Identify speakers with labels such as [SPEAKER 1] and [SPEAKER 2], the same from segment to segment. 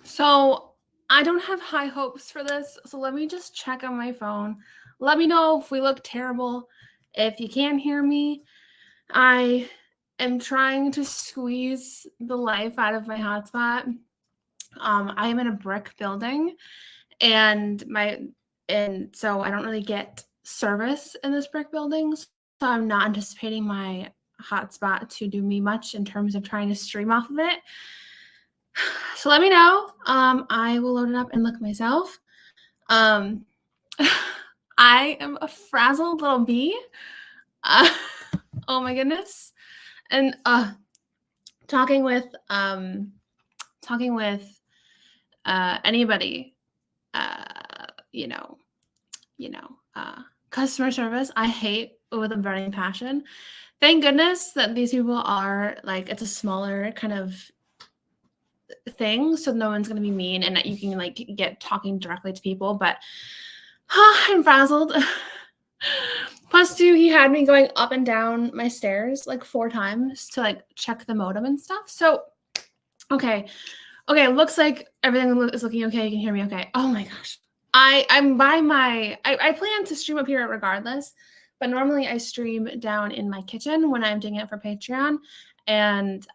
[SPEAKER 1] So I don't have high hopes for this. So let me just check on my phone. Let me know if we look terrible. If you can't hear me, I am trying to squeeze the life out of my hotspot. I am in a brick building, and so I don't really get service in this brick building. So I'm not anticipating my hotspot to do me much in terms of trying to stream off of it. So let me know. I will load it up and look myself. Um, I am a frazzled little bee. Uh, oh my goodness. And talking with talking with anybody, uh, you know, customer service, I hate with a burning passion. Thank goodness that these people are like, it's a smaller kind of thing, so no one's gonna be mean, and that you can like get talking directly to people. But I'm frazzled. Plus, two, he had me going up and down my stairs like 4 times to like check the modem and stuff. So, okay, looks like everything is looking okay. You can hear me okay. Oh my gosh, I'm by my. I plan to stream up here regardless, but normally I stream down in my kitchen when I'm doing it for Patreon, and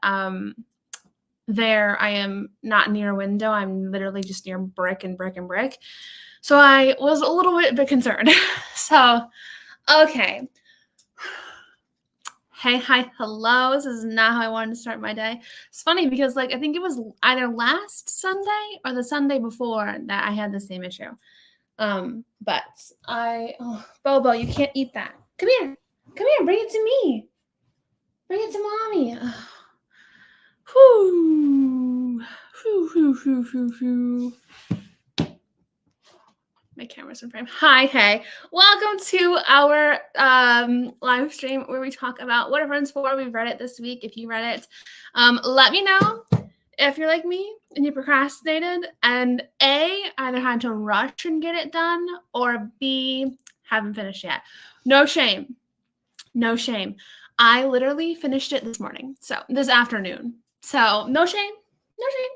[SPEAKER 1] there I am not near a window. I'm literally just near brick and brick and brick. So I was a little bit concerned. So, okay. Hey, hi, hello. This is not how I wanted to start my day. It's funny because, like, I think it was either last Sunday or the Sunday before that I had the same issue. But Bobo, you can't eat that. Come here, bring it to me. Bring it to mommy. Whew. My camera's in frame. Hi, hey. Welcome to our live stream where we talk about what are friends for. We've read it this week. If you read it, let me know if you're like me and you procrastinated and A, either had to rush and get it done, or B, haven't finished yet. No shame. No shame. I literally finished it this morning. So this afternoon. So no shame. No shame.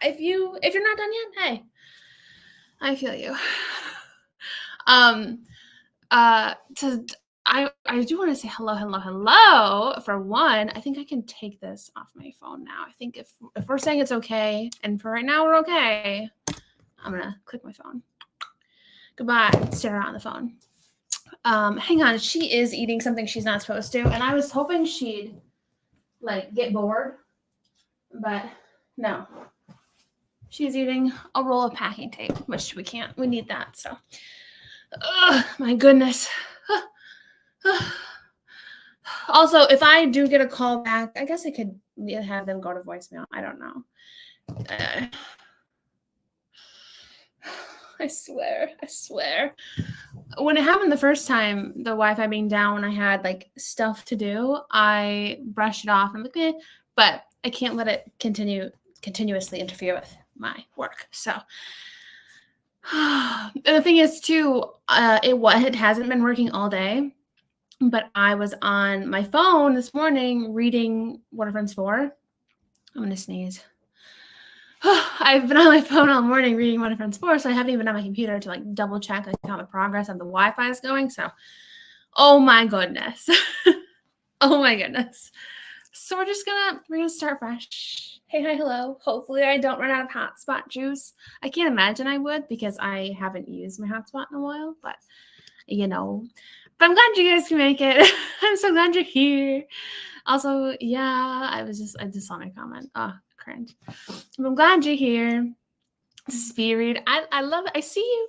[SPEAKER 1] If you're not done yet, hey, I feel you. I do want to say hello. For one, I think I can take this off my phone now. I think if we're saying it's okay, and for right now we're okay, I'm gonna click my phone. Goodbye, Sarah on the phone. Hang on, she is eating something she's not supposed to, and I was hoping she'd like get bored, but no. She's eating a roll of packing tape, which we can't. We need that. So, my goodness. Also, if I do get a call back, I guess I could have them go to voicemail. I don't know. I swear. When it happened the first time, the Wi-Fi being down, when I had like stuff to do, I brushed it off. I'm like, but I can't let it continuously interfere with my work. So the thing is too, it hasn't been working all day, but I was on my phone this morning reading What Are Friends For. I'm gonna sneeze. I've been on my phone all morning reading What Are Friends For, so I haven't even been on my computer to like double check like how the progress of the Wi-Fi is going. So, oh my goodness. Oh my goodness. So we're gonna start fresh. Hey, hi, hello. Hopefully I don't run out of hotspot juice. I can't imagine I would because I haven't used my hotspot in a while, but you know. But I'm glad you guys can make it. I'm so glad you're here. Also, yeah, I just saw my comment. Oh, cringe. But I'm glad you're here. This is read. I love it. I see you.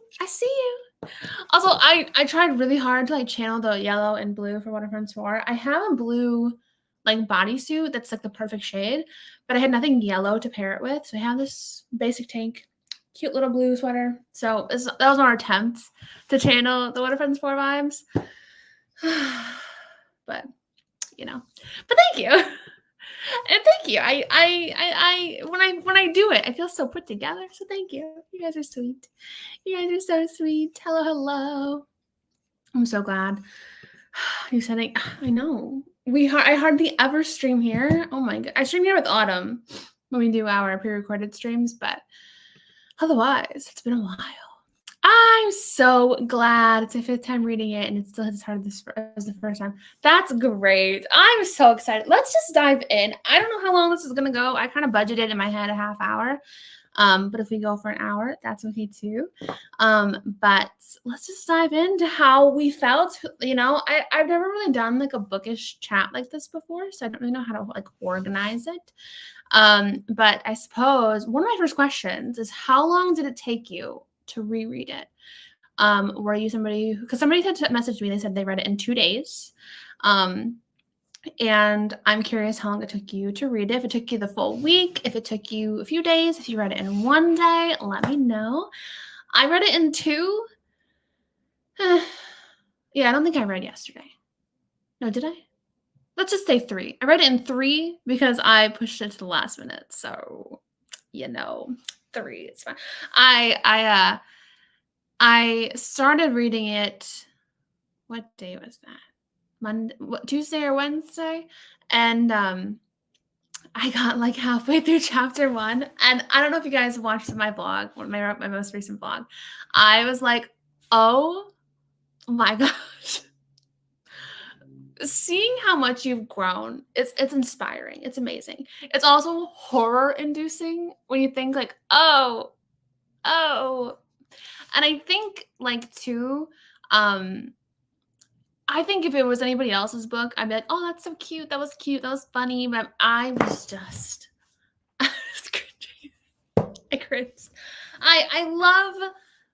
[SPEAKER 1] Also, I tried really hard to like channel the yellow and blue for What Are Friends For. I have a blue like bodysuit that's like the perfect shade, but I had nothing yellow to pair it with. So I have this basic tank, cute little blue sweater. So that was our attempt to channel the What Are Friends For vibes. But thank you. And thank you. I when I do it, I feel so put together. So thank you. You guys are sweet. You guys are so sweet. Hello. I'm so glad. You said I know. I hardly ever stream here. Oh my god. I stream here with Autumn. when we do our pre-recorded streams, but otherwise, it's been a while. I'm so glad it's my 5th time reading it, and it still hits as hard as the first time. That's great. I'm so excited. Let's just dive in. I don't know how long this is going to go. I kind of budgeted in my head a half hour. But if we go for an hour, that's okay too. But let's just dive into how we felt. You know, I've never really done like a bookish chat like this before, so I don't really know how to like organize it. But I suppose one of my first questions is, how long did it take you to reread it? Were you somebody, because somebody had messaged me, they said they read it in 2 days. And I'm curious how long it took you to read it. If it took you the full week, if it took you a few days, if you read it in 1 day, let me know. I read it in 2. Yeah, I don't think I read yesterday. No, did I? Let's just say 3. I read it in 3 because I pushed it to the last minute. So, 3, it's fine. I started reading it. What day was that? Monday, Tuesday or Wednesday, and I got like halfway through chapter 1, and I don't know if you guys watched my vlog, my most recent vlog. I was like, oh my gosh, seeing how much you've grown, it's inspiring. It's amazing. It's also horror inducing when you think like, oh, and I think like too, I think if it was anybody else's book, I'd be like, oh, that's so cute. That was cute. That was funny. But I was just, I was cringing. I cringed. I love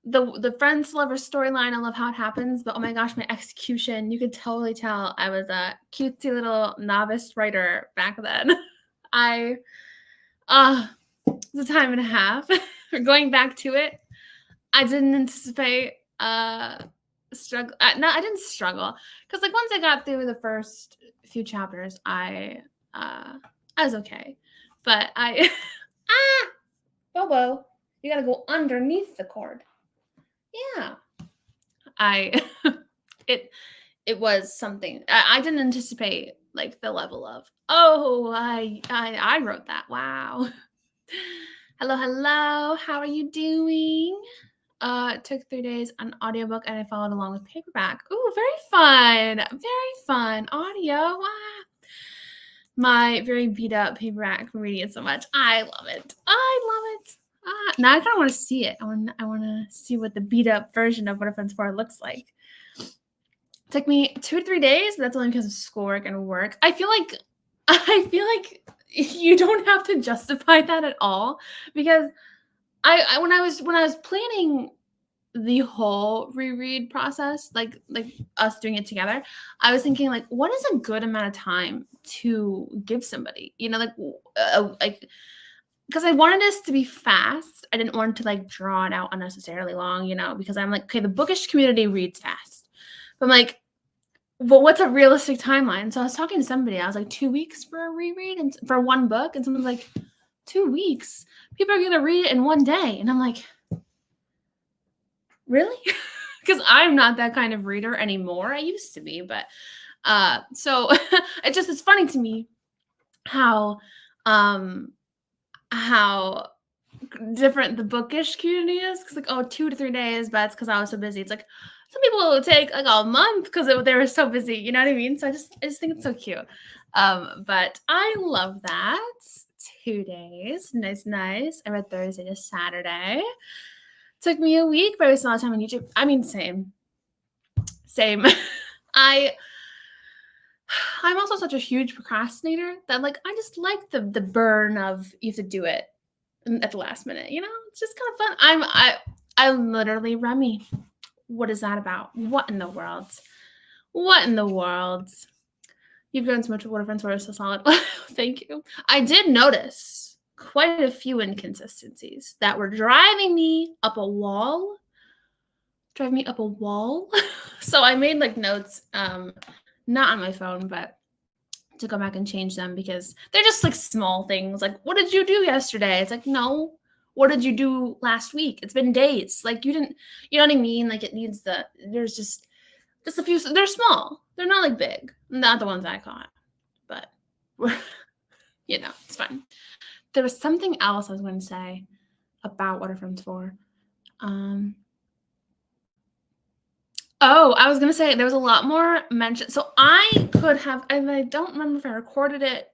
[SPEAKER 1] the friends lover storyline. I love how it happens. But oh my gosh, my execution, you could totally tell I was a cutesy little novice writer back then. It's a time and a half. Going back to it, I didn't anticipate struggle. No, I didn't struggle, because like once I got through the first few chapters, I was okay. But Bobo, you gotta go underneath the cord. Yeah, it was something. I didn't anticipate like the level of, oh, I wrote that. Wow. Hello, how are you doing? It took 3 days on audiobook, and I followed along with paperback. Ooh, very fun. Very fun. Audio. Wow. My very beat up paperback from reading it so much. I love it. Now I kind of want to see it. I want to see what the beat up version of What a Friend's For looks like. It took me 2 to 3 days, but that's only because of schoolwork and work. I feel like you don't have to justify that at all, because I when I was planning the whole reread process, like us doing it together, I was thinking like, what is a good amount of time to give somebody? Like, because I wanted this to be fast. I didn't want to like draw it out unnecessarily long, because I'm like, okay, the bookish community reads fast. But I'm like, well, what's a realistic timeline? So I was talking to somebody. I was like, 2 weeks for a reread and for 1 book, and someone's like, 2 weeks? People are gonna read it in 1 day, and I'm like, really? Because I'm not that kind of reader anymore. I used to be, but so it's funny to me how different the bookish community is. Because like, oh, 2 to 3 days, but it's because I was so busy. It's like some people will take like a month because they were so busy. You know what I mean? So I just think it's so cute. But I love that. 2 days, nice. I read Thursday to Saturday. Took me a week, but I wasted a lot of time on YouTube. I mean, same. I'm also such a huge procrastinator that like I just like the burn of you have to do it at the last minute. It's just kind of fun. I'm literally Remy. What is that about? What in the world? You've grown so much. What a Friend's For so solid. Thank you. I did notice quite a few inconsistencies that were driving me up a wall. So I made like notes, not on my phone, but to go back and change them, because they're just like small things. Like, what did you do yesterday? It's like, no. What did you do last week? It's been days. Like, you didn't, you know what I mean? Like, it needs there's just a few. They're small. They're not like big. Not the ones I caught, but it's fine. there was something else I was going to say about What Are Friends For. I was going to say there was a lot more mention. So I could have, and I don't remember if I recorded it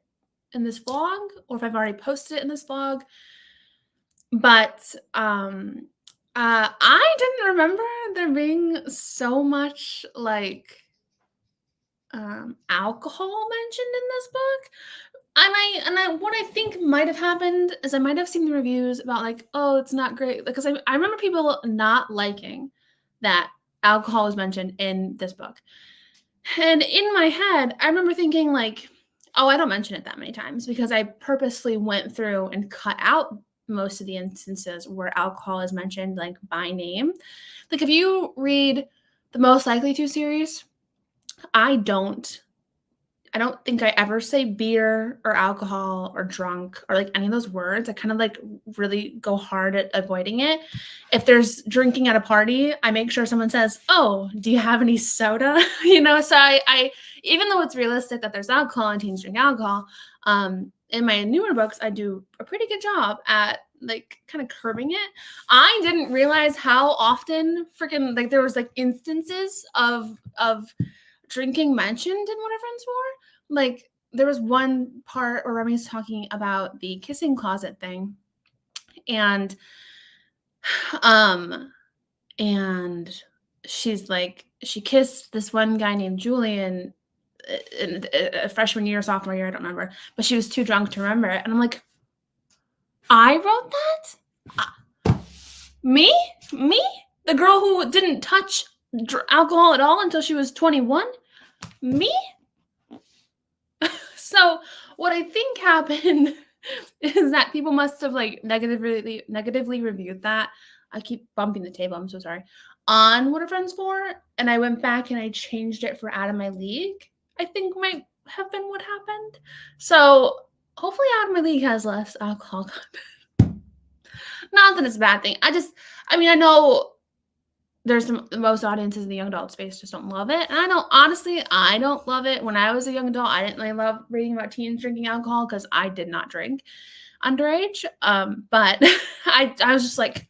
[SPEAKER 1] in this vlog or if I've already posted it in this vlog, but I didn't remember there being so much like alcohol mentioned in this book. What I think might have happened is I might have seen the reviews about like, oh, it's not great, because I remember people not liking that alcohol was mentioned in this book. And in my head, I remember thinking like, oh, I don't mention it that many times because I purposely went through and cut out most of the instances where alcohol is mentioned like by name. Like if you read the Most Likely To series, I don't think I ever say beer or alcohol or drunk or like any of those words. I kind of like really go hard at avoiding it. If there's drinking at a party, I make sure someone says, "Oh, do you have any soda?" So I even though it's realistic that there's alcohol and teens drink alcohol, in my newer books, I do a pretty good job at like kind of curbing it. I didn't realize how often freaking like there was like instances of drinking mentioned in What Are Friends For. Like there was one part where Remy's talking about the kissing closet thing, and she's like, she kissed this one guy named Julian in a freshman year, sophomore year, I don't remember, but she was too drunk to remember it. And I'm like, I wrote that? Me? The girl who didn't touch alcohol at all until she was 21? Me? So what I think happened is that people must have like negatively reviewed that. I keep bumping the table, I'm so sorry. On What Are Friends For? And I went back and I changed it for Out of My League, I think might have been what happened. So hopefully Out of My League has less alcohol content. Not that it's a bad thing. I know there's most audiences in the young adult space just don't love it. And I don't love it. When I was a young adult, I didn't really love reading about teens drinking alcohol because I did not drink underage. But I was just like,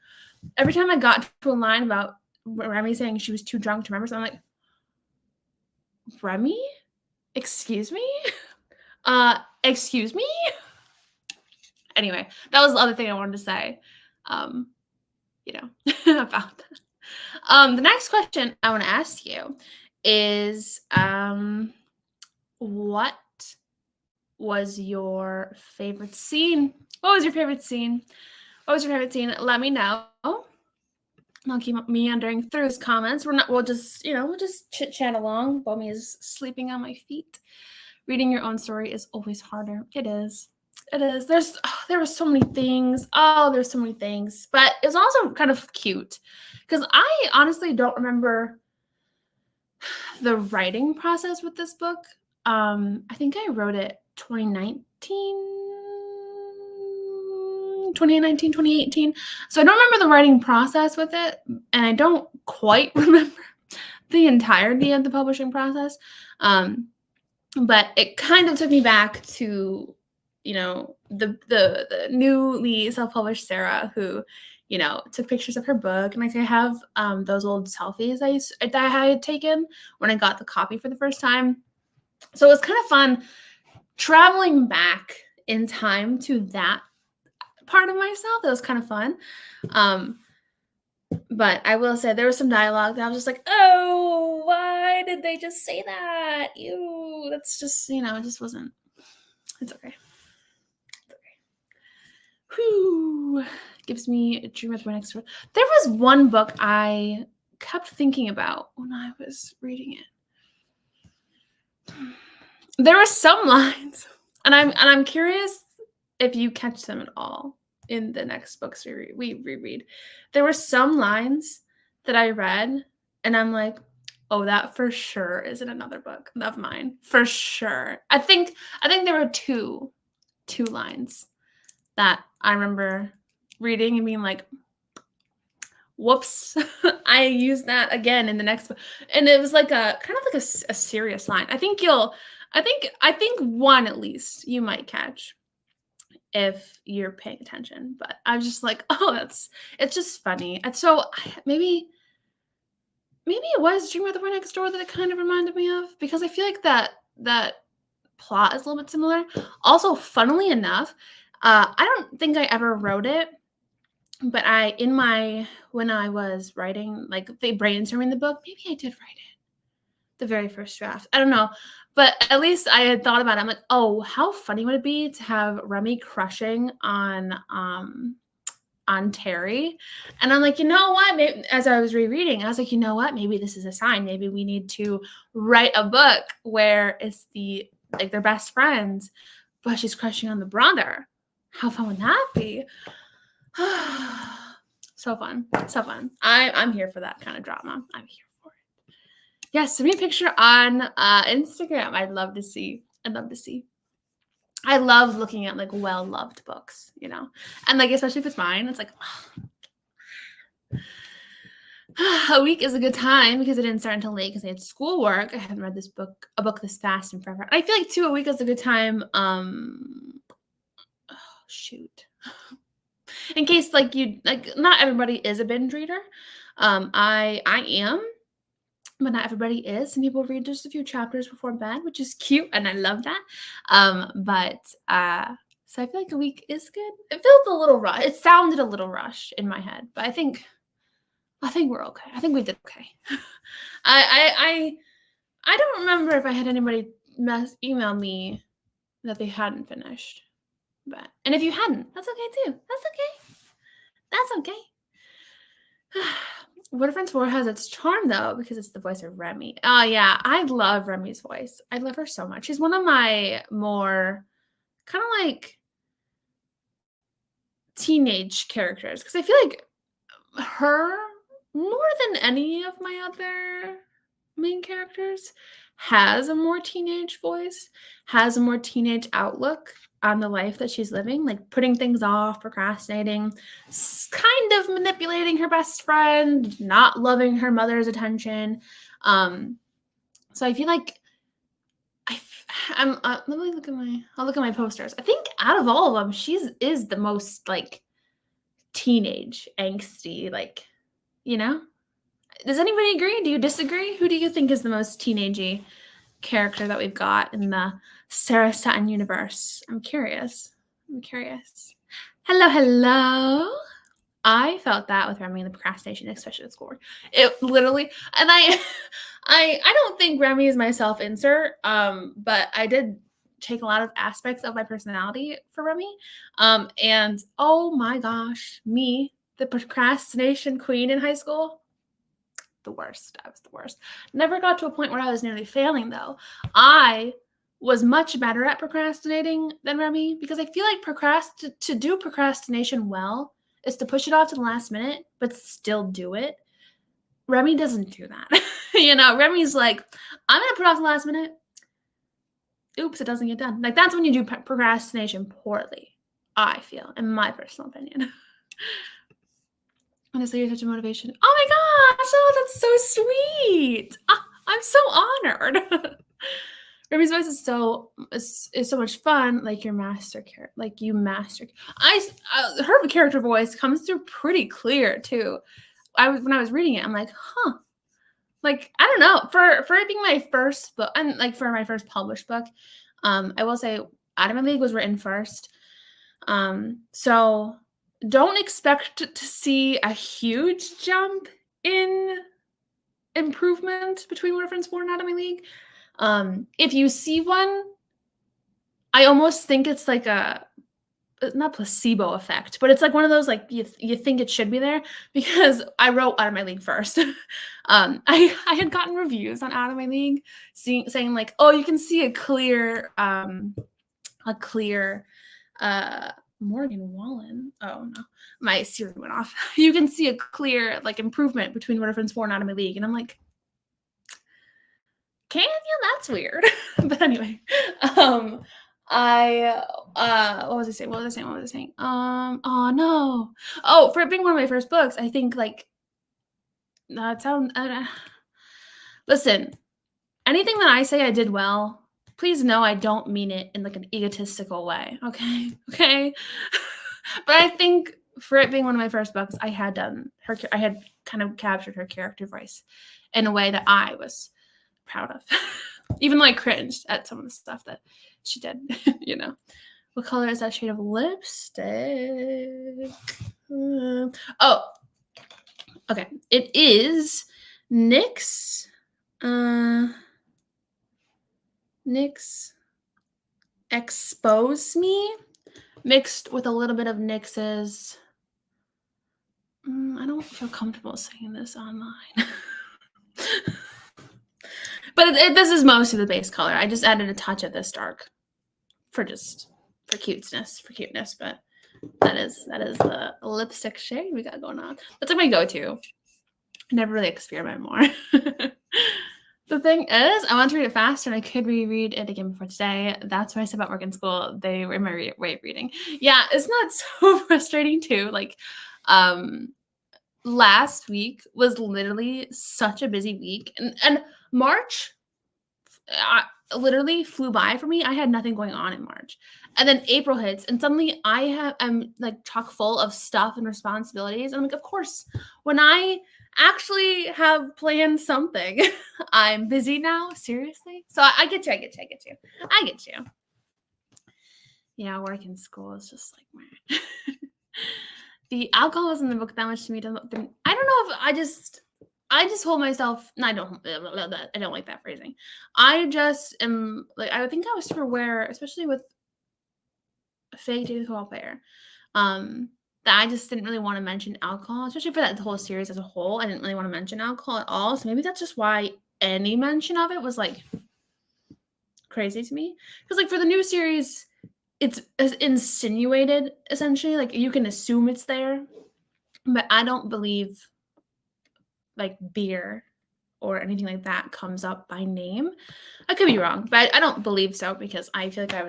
[SPEAKER 1] every time I got to a line about Remy saying she was too drunk to remember something, I'm like, Remy? Excuse me? Excuse me? Anyway, that was the other thing I wanted to say, about that. The next question I want to ask you is, what was your favorite scene? What was your favorite scene? Let me know. I'll keep meandering through his comments. We'll just chit chat along. Bomi is sleeping on my feet. Reading your own story is always harder. It is. There were so many things. There's so many things. But it was also kind of cute because I honestly don't remember the writing process with this book. I think I wrote it 2019, 2018. So I don't remember the writing process with it, and I don't quite remember the entirety of the publishing process. But it kind of took me back to, the newly self-published Sarah who, took pictures of her book. And like I have those old selfies that I had taken when I got the copy for the first time. So it was kind of fun traveling back in time to that part of myself. That was kind of fun. But I will say there was some dialogue that I was just like, oh, why did they just say that? Ew, that's just, it just wasn't. It's okay. Whew. Gives me a dream of my next word. There was one book I kept thinking about when I was reading it. There were some lines, and I'm curious if you catch them at all in the next books we reread. There were some lines that I read, and I'm like, oh, that for sure is in another book of mine, for sure. I think there were two lines that I remember reading and being like, whoops, I used that again in the next book. And it was like a kind of like a serious line. I think one at least you might catch. if you're paying attention. But I'm just like, oh, it's just funny. And so maybe it was Dream of the Boy Next Door that it kind of reminded me of, because I feel like that plot is a little bit similar. Also, funnily enough, I don't think I ever wrote it, but when I was writing, like they brainstorming the book, maybe I did write it, the very first draft. I don't know, but at least I had thought about it. I'm like, oh, how funny would it be to have Remy crushing on Terry? And I'm like, you know what? Maybe, as I was rereading, I was like, you know what? Maybe this is a sign. Maybe we need to write a book where it's like they're best friends, but she's crushing on the brother. How fun would that be? So fun. So fun. I'm here for that kind of drama. I'm here for it. Yes, send me a picture on Instagram. I'd love to see. I love looking at like well-loved books, and like especially if it's mine, it's like a week is a good time because I didn't start until late because I had schoolwork. I haven't read a book this fast in forever. I feel like a week is a good time. Shoot. In case like not everybody is a binge reader. I am. But not everybody is. Some people read just a few chapters before bed, which is cute, and I love that. So I feel like a week is good. It felt a little rushed. It sounded a little rushed in my head, but I think we're okay. I think we did okay. I don't remember if I had anybody email me that they hadn't finished, and if you hadn't, that's okay too. That's okay. What a Friends 4 has its charm, though, because it's the voice of Remy. Oh, yeah. I love Remy's voice. I love her so much. She's one of my more kind of like teenage characters, because I feel like her, more than any of my other main characters, has a more teenage voice, has a more teenage outlook on the life that she's living, like putting things off, procrastinating, kind of manipulating her best friend, not loving her mother's attention. So I feel like let me look at my posters. I think out of all of them, is the most like teenage angsty, like, does anybody agree? Do you disagree? Who do you think is the most teenagey character that we've got in the Sarah Sutton universe? I'm curious. Hello. I felt that with Remy and the procrastination, especially at school. It literally, and I don't think Remy is my self-insert, but I did take a lot of aspects of my personality for Remy. And oh my gosh, me, the procrastination queen in high school, the worst. I was the worst. Never got to a point where I was nearly failing, though. I was much better at procrastinating than Remy, because I feel like to do procrastination well is to push it off to the last minute, but still do it. Remy doesn't do that. Remy's like, I'm going to put it off to the last minute. Oops, it doesn't get done. Like, that's when you do procrastination poorly, I feel, in my personal opinion. Honestly, you're such a motivation. Oh my gosh, that's so sweet. I'm so honored. Remy's voice is so much fun. Like your master character, her character voice comes through pretty clear too. When I was reading it, I'm like, huh. Like, I don't know, for it being my first book, and like for my first published book, I will say Out of My League was written first. So don't expect to see a huge jump in improvement between What a Friends 4 and Out of My League. If you see one, I almost think it's like not placebo effect, but it's like one of those, like, you think it should be there, because I wrote Out of My League first. I had gotten reviews on Out of My League saying like, oh, you can see a clear Morgan Wallen. Oh no, my Siri went off. You can see a clear like improvement between What a Friends 4 and Out of My League, and I'm like, can you? That's weird. But anyway, what was I saying? Oh no. Oh, for it being one of my first books, I think like listen, anything that I say I did well, please know I don't mean it in like an egotistical way. Okay. Okay. But I think for it being one of my first books, I had kind of captured her character voice in a way that I was proud of. Even though I cringed at some of the stuff that she did, you know. What color is that shade of lipstick? Oh, okay. It is NYX. NYX Expose Me mixed with a little bit of NYX's. I don't feel comfortable saying this online. But this is mostly the base color. I just added a touch of this dark for cuteness, but that is the lipstick shade we got going on. That's like my go-to. I never really experiment more. The thing is, I want to read it fast, and I could reread it again before today. That's what I said about work in school. They were my way of reading. Yeah, isn't that so frustrating too? Like, last week was literally such a busy week, and March literally flew by for me. I had nothing going on in March, and then April hits, and suddenly I'm like chock full of stuff and responsibilities. And I'm like, of course, when I actually have planned something, I'm busy now. Seriously, so I get you. I get you. Yeah, work in school is just like, meh. The alcohol wasn't the book that much to me. I don't know if I just hold myself. No, I don't like that phrasing. I just am like, I think I was super aware, especially with Fake Dating Football Player, that I just didn't really want to mention alcohol, especially for that whole series as a whole. I didn't really want to mention alcohol at all. So maybe that's just why any mention of it was like crazy to me. Because like for the new series, it's insinuated essentially. Like you can assume it's there, but I don't believe like beer or anything like that comes up by name. I could be wrong, but I don't believe so because I feel like I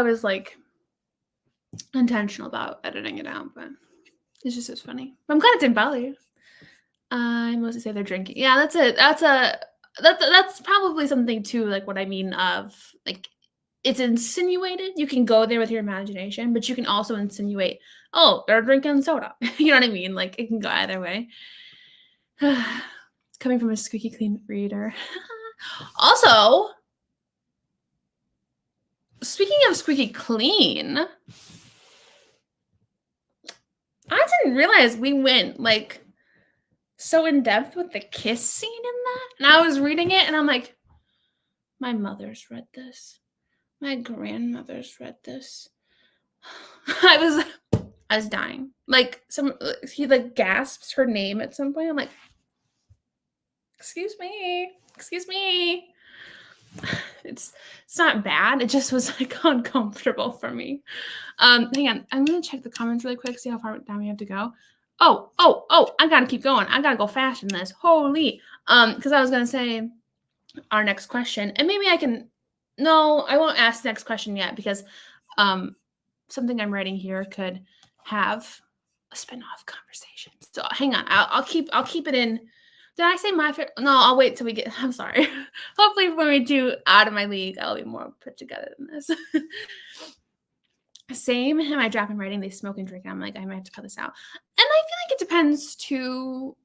[SPEAKER 1] was like intentional about editing it out, but it's just as funny. But I'm glad it didn't bother you. I mostly say they're drinking. Yeah, that's it. That's probably something too, like what I mean of like it's insinuated. You can go there with your imagination, but you can also insinuate, oh, they're drinking soda. You know what I mean? Like it can go either way. Coming from a squeaky clean reader. Also, speaking of squeaky clean, I didn't realize we went like so in depth with the kiss scene in that. And I was reading it and I'm like, my mother's read this. My grandmother's read this. I was dying. Like he like gasps her name at some point. I'm like, excuse me. It's not bad. It just was like uncomfortable for me. Hang on. I'm gonna check the comments really quick, see how far down we have to go. Oh, I gotta keep going. I gotta go fast in this. Holy. Because I was gonna say our next question, and maybe I won't ask the next question yet because something I'm writing here could have a spin-off conversation. So hang on. I'll keep it in. Did I say my favorite? No, I'll wait till we get. I'm sorry. Hopefully, when we do Out of My League, I'll be more put together than this. Same. Am I dropping writing? They smoke and drink. I'm like, I might have to cut this out. And I feel like it depends to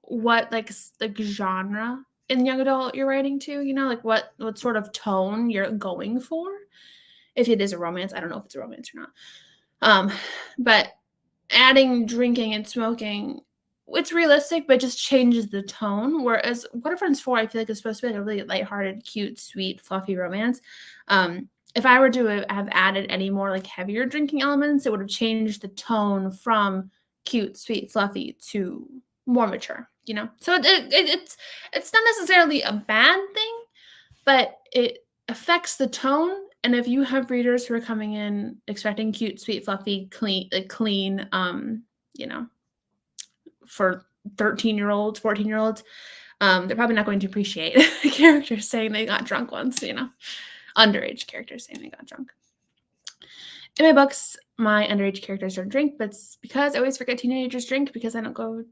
[SPEAKER 1] what like genre in young adult you're writing to. You know, like what sort of tone you're going for. If it is a romance, I don't know if it's a romance or not. But adding drinking and smoking, it's realistic, but it just changes the tone. Whereas What Are Friends For, I feel like it's supposed to be like a really lighthearted, cute, sweet, fluffy romance. If I were to have added any more like heavier drinking elements, it would have changed the tone from cute, sweet, fluffy to more mature, you know? So it's not necessarily a bad thing, but it affects the tone. And if you have readers who are coming in expecting cute, sweet, fluffy, clean, you know, for 13-year-olds, 14-year-olds, they're probably not going to appreciate characters saying they got drunk once, you know, underage characters saying they got drunk. In my books, my underage characters don't drink, but it's because I always forget teenagers drink because I didn't go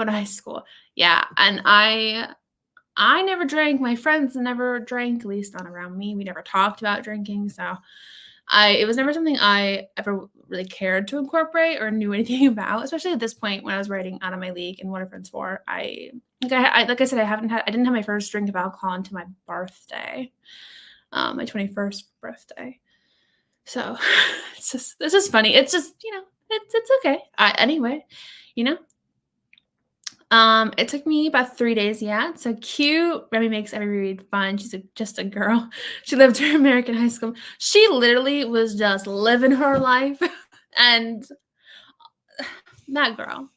[SPEAKER 1] to high school. Yeah, and I I never drank. My friends never drank, at least not around me. We never talked about drinking. So it was never something I ever really cared to incorporate or knew anything about, especially at this point when I was writing Out of My League and What Are Friends For. Like I said, I didn't have my first drink of alcohol until my birthday, my 21st birthday. So it's just funny. It's just, it's okay. Anyway, you know, it took me about 3 days. Yeah, it's so cute. Remy makes every read fun. She's just a girl. She lived her American high school. She literally was just living her life, and that girl,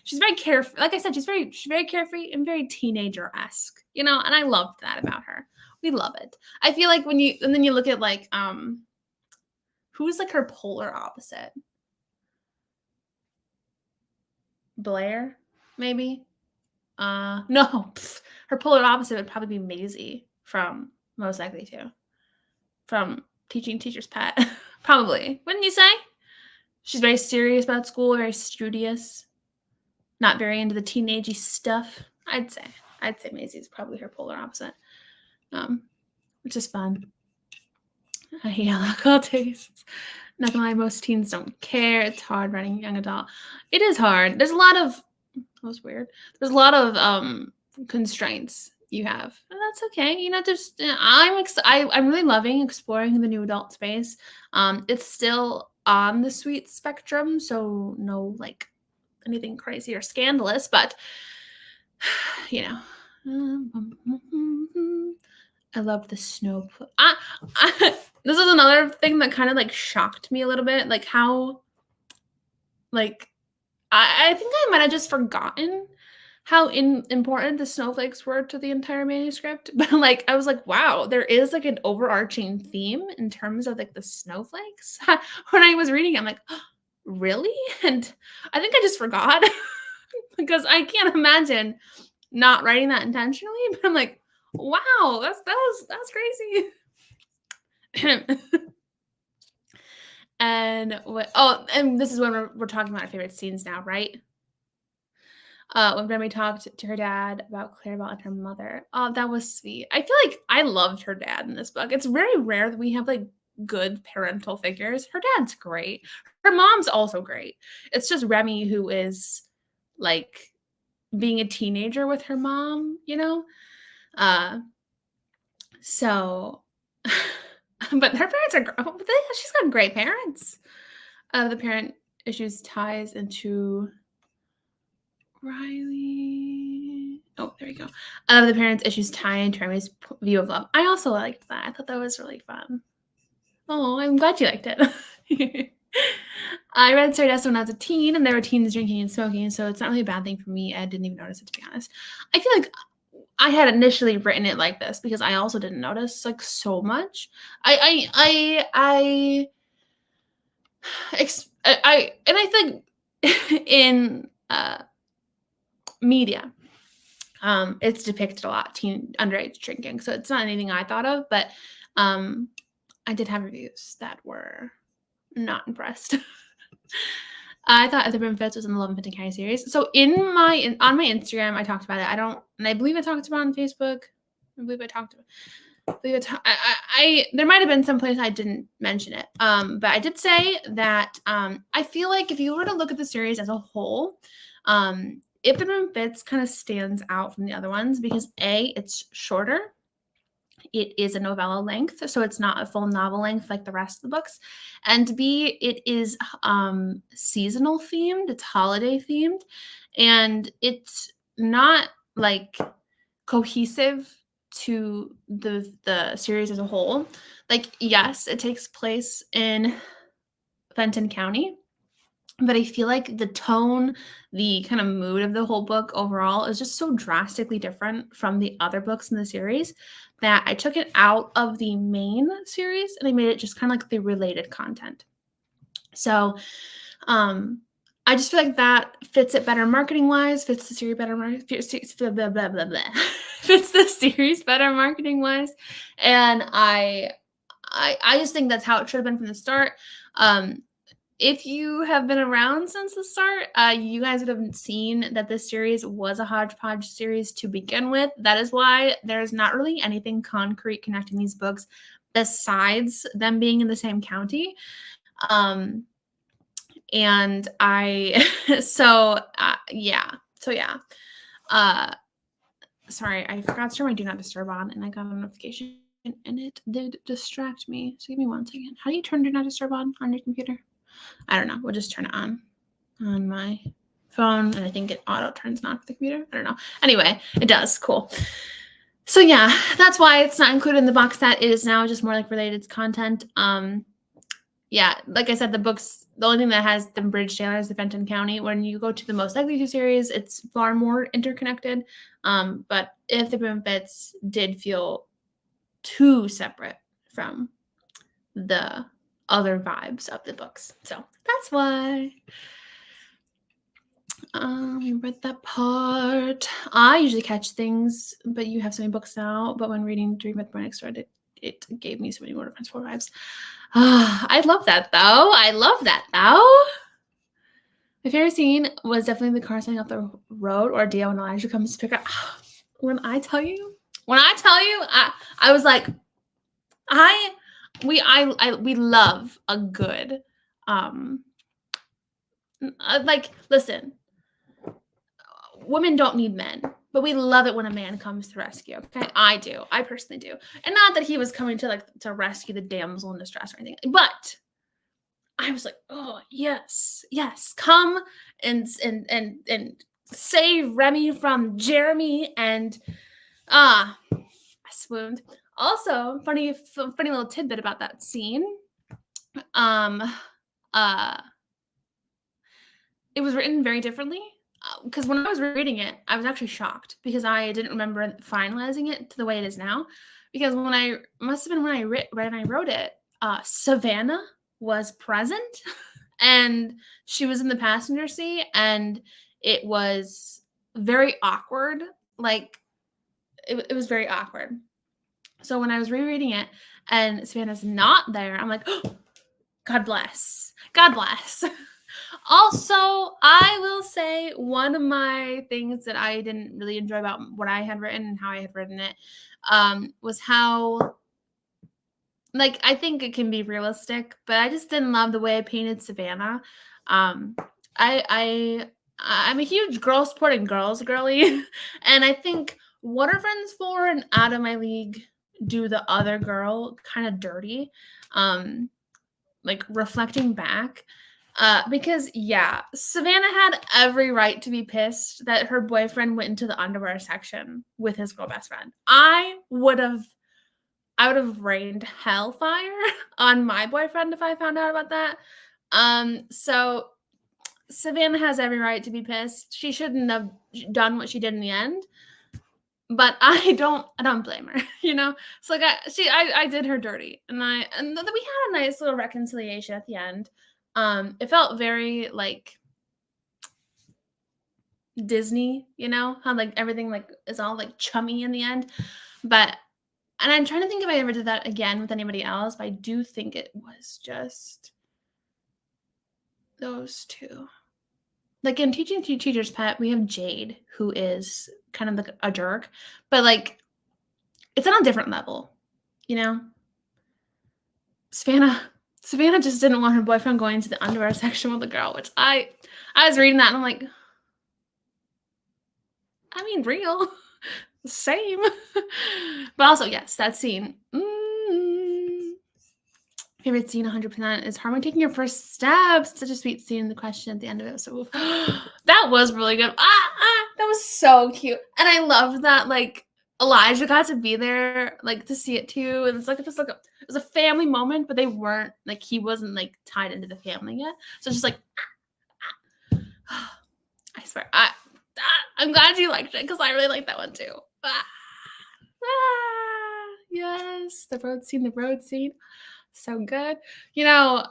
[SPEAKER 1] she's very carefree. Like I said, she's very carefree and very teenager-esque. And I loved that about her. We love it. I feel like then you look at like who's like her polar opposite? Blair, maybe. No, her polar opposite would probably be Maisie from Most Likely To, from Teaching Teacher's Pet. Probably, wouldn't you say? She's very serious about school, very studious, not very into the teenagey stuff. I'd say Maisie's probably her polar opposite, which is fun. I hate alcohol tastes. Not gonna lie, most teens don't care. It's hard writing young adult. It is hard. There's a lot of that was weird. There's a lot of constraints you have, and that's okay. I'm really loving exploring the new adult space. It's still on the sweet spectrum, so no like anything crazy or scandalous, but I love the snow. This is another thing that kind of like shocked me a little bit, like how like I think I might have just forgotten how important the snowflakes were to the entire manuscript. But like I was like, wow, there is like an overarching theme in terms of like the snowflakes. When I was reading, I'm like, oh, really? And I think I just forgot because I can't imagine not writing that intentionally. But I'm like, wow, that's crazy. And this is when we're talking about our favorite scenes now, right? When Remy talked to her dad about Clarabelle and her mother. Oh, that was sweet. I feel like I loved her dad in this book. It's very rare that we have like good parental figures. Her dad's great. Her mom's also great. It's just Remy who is like being a teenager with her mom, So, but her parents are she's got great parents. The parent issues ties into Riley. Oh, there we go. The parents' issues tie into Remy's view of love. I also liked that. I thought that was really fun. Oh, I'm glad you liked it. I read Stardust when I was a teen, and there were teens drinking and smoking, so it's not really a bad thing for me. I didn't even notice it, to be honest. I feel like I had initially written it like this because I also didn't notice like so much. I think in media, it's depicted a lot, underage drinking. So it's not anything I thought of, but I did have reviews that were not impressed. I thought The Room Fits was in the Love and Fenton County series. So on my Instagram, I talked about it. I believe I talked about it on Facebook. There might have been some place I didn't mention it. But I did say that I feel like if you were to look at the series as a whole, If the Room Fits kind of stands out from the other ones because A, it's shorter. It is a novella length, so it's not a full novel length like the rest of the books. And B, it is seasonal themed. It's holiday themed. And it's not like cohesive to the series as a whole. Like, yes, it takes place in Fenton County, but I feel like the tone, the kind of mood of the whole book overall is just so drastically different from the other books in the series that I took it out of the main series and I made it just kind of like the related content. So I just feel like that fits it better marketing-wise, fits the series better, fits the series better marketing-wise. And I just think that's how it should have been from the start. if you have been around since the start, you guys would have seen that this series was a hodgepodge series to begin with. That is why there's not really anything concrete connecting these books besides them being in the same county. And I, yeah. Sorry, I forgot to turn my Do Not Disturb on, and I got a notification, and it did distract me. So give me 1 second. How do you turn Do Not Disturb on your computer? I don't know. We'll just turn it on my phone, and I think it auto turns on for the computer. I don't know. Anyway, it does. Cool. So yeah, that's why it's not included in the box set. It is now just more like related content. Yeah, like I said, the only thing that has them bridged together is the Fenton County. When you go to the Most Likely To series, it's far more interconnected. But If the Broom Fits did feel too separate from the other vibes of the books. So that's why. We read that part. I usually catch things, but you have so many books now. But when reading Dream at the Boy Next Door, it gave me so many more Friends 4 vibes. I love that though. My favorite scene was definitely the car signing off the road, or Dale when Elijah comes to pick up. When I tell you, I was like, we love a good, like, listen, women don't need men, but we love it when a man comes to rescue. Okay, I personally do, and not that he was coming to rescue the damsel in distress or anything, but I was like, oh yes, come and save Remy from Jeremy, and I swooned. Also, funny little tidbit about that scene. It was written very differently, because when I was reading it, I was actually shocked because I didn't remember finalizing it to the way it is now. Because when I wrote it, Savannah was present, and she was in the passenger seat, and it was very awkward. Like it was very awkward. So when I was rereading it and Savannah's not there, I'm like, oh, God bless. Also, I will say one of my things that I didn't really enjoy about what I had written and how I had written it was how, like, I think it can be realistic, but I just didn't love the way I painted Savannah. I'm a huge girl supporting girls girly, and I think What Are Friends For and Out of My League do the other girl kind of dirty. Like reflecting back. Because yeah, Savannah had every right to be pissed that her boyfriend went into the underwear section with his girl best friend. I would have rained hellfire on my boyfriend if I found out about that. So Savannah has every right to be pissed. She shouldn't have done what she did in the end. But I don't blame her, you know. So like I did her dirty, and we had a nice little reconciliation at the end. It felt very like Disney, you know, how like everything like is all like chummy in the end. And I'm trying to think if I ever did that again with anybody else, but I do think it was just those two. Like in Teaching Teacher's Pet, we have Jade, who is kind of like a jerk, but like it's on a different level, you know? Savannah just didn't want her boyfriend going to the underwear section with the girl, which I was reading that and I'm like, I mean, real. Same. But also, yes, that scene. Favorite scene 100% is Harmony taking her first steps. Such a sweet scene. The question at the end of it. So that was really good. That was so cute. And I loved that, like, Elijah got to be there, like, to see it too. And it's like, it was a family moment, but they weren't, like, he wasn't, like, tied into the family yet. So it's just like, I swear, I'm glad you liked it because I really liked that one too. Yes, the road scene. So good. You know,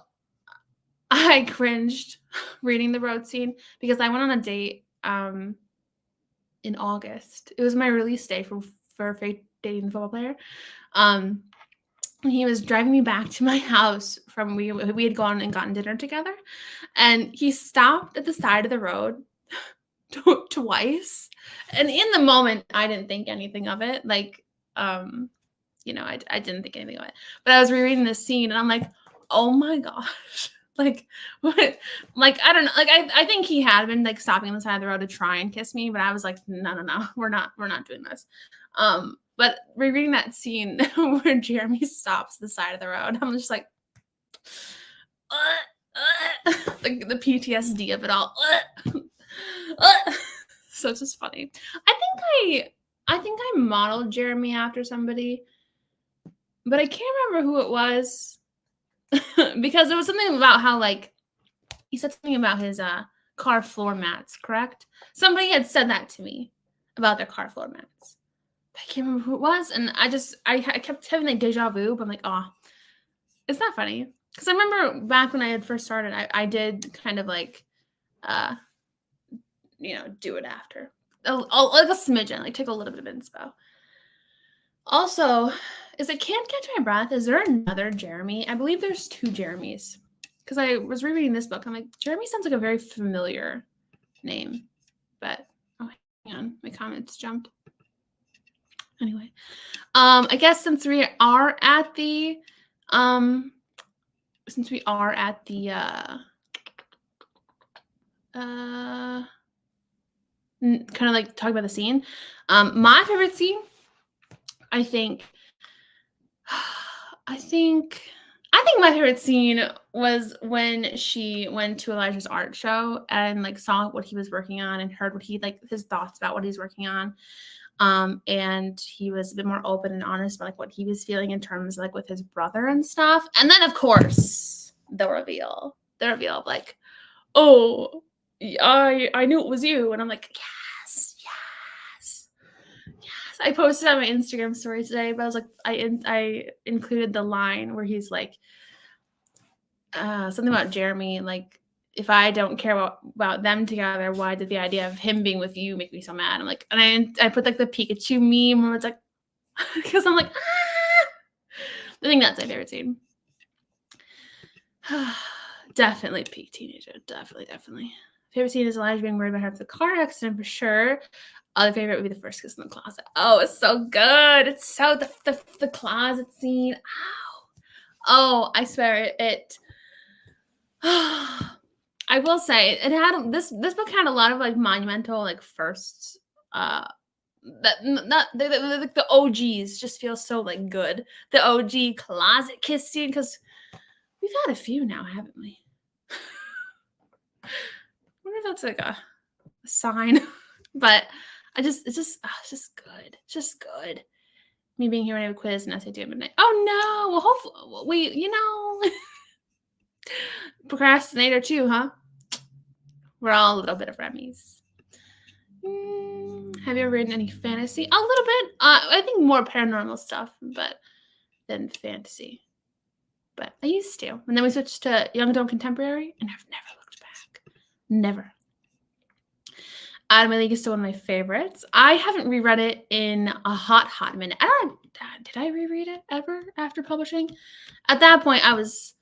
[SPEAKER 1] I cringed reading the road scene because I went on a date in August. It was my release day for Fate Dating the Football Player. And he was driving me back to my house from we had gone and gotten dinner together, and he stopped at the side of the road twice. And in the moment, I didn't think anything of it. Like, I didn't think anything of it. But I was rereading this scene, and I'm like, oh my gosh. Like, what? Like, I don't know. Like, I think he had been like stopping on the side of the road to try and kiss me, but I was like, no, we're not doing this. But rereading that scene where Jeremy stops the side of the road, I'm just like, like the PTSD of it all. So it's just funny. I think I modeled Jeremy after somebody, but I can't remember who it was because there was something about how like he said something about his car floor mats, correct? Somebody had said that to me about their car floor mats. I can't remember who it was, and I kept having like deja vu, but I'm like, oh, it's not funny. Because I remember back when I had first started, I did kind of like do it after. Like a smidgen, like take a little bit of inspo. Also, is it Can't Catch My Breath? Is there another Jeremy? I believe there's 2 Jeremys. Because I was rereading this book. I'm like, Jeremy sounds like a very familiar name. But, oh, hang on. My comments jumped. Anyway. I guess since we are at the, kind of like talk about the scene. My favorite scene, I think my favorite scene was when she went to Elijah's art show and like saw what he was working on and heard what he like his thoughts about what he's working on. And he was a bit more open and honest about like what he was feeling in terms of, like with his brother and stuff. And then of course the reveal of like, oh, I knew it was you. And I'm like, yes. I posted on my Instagram story today, but I was like, I included the line where he's like, something about Jeremy, like, if I don't care about them together, why did the idea of him being with you make me so mad? I'm like, and I put like the Pikachu meme where it's like, because I'm like, I think that's my favorite scene. Definitely peak teenager. Definitely. Favorite scene is Elijah being worried about her after the car accident for sure. Other favorite would be the first kiss in the closet. Oh, it's so good. It's so the closet scene. Ow. Oh, I swear it. I will say it had this book had a lot of like monumental like firsts. That not the OGs just feel so like good. The OG closet kiss scene, because we've had a few now, haven't we? I wonder if that's like a sign, but it's just good. It's just good. Me being here when I have a quiz and essay due at midnight. Oh no! Well, hopefully procrastinator too, huh? We're all a little bit of Remy's. Have you ever written any fantasy? A little bit. I think more paranormal stuff, but than fantasy. But I used to. And then we switched to young adult contemporary, and I've never looked back. Never. Out of My League is still one of my favorites. I haven't reread it in a hot minute. Did I reread it ever after publishing? At that point, I was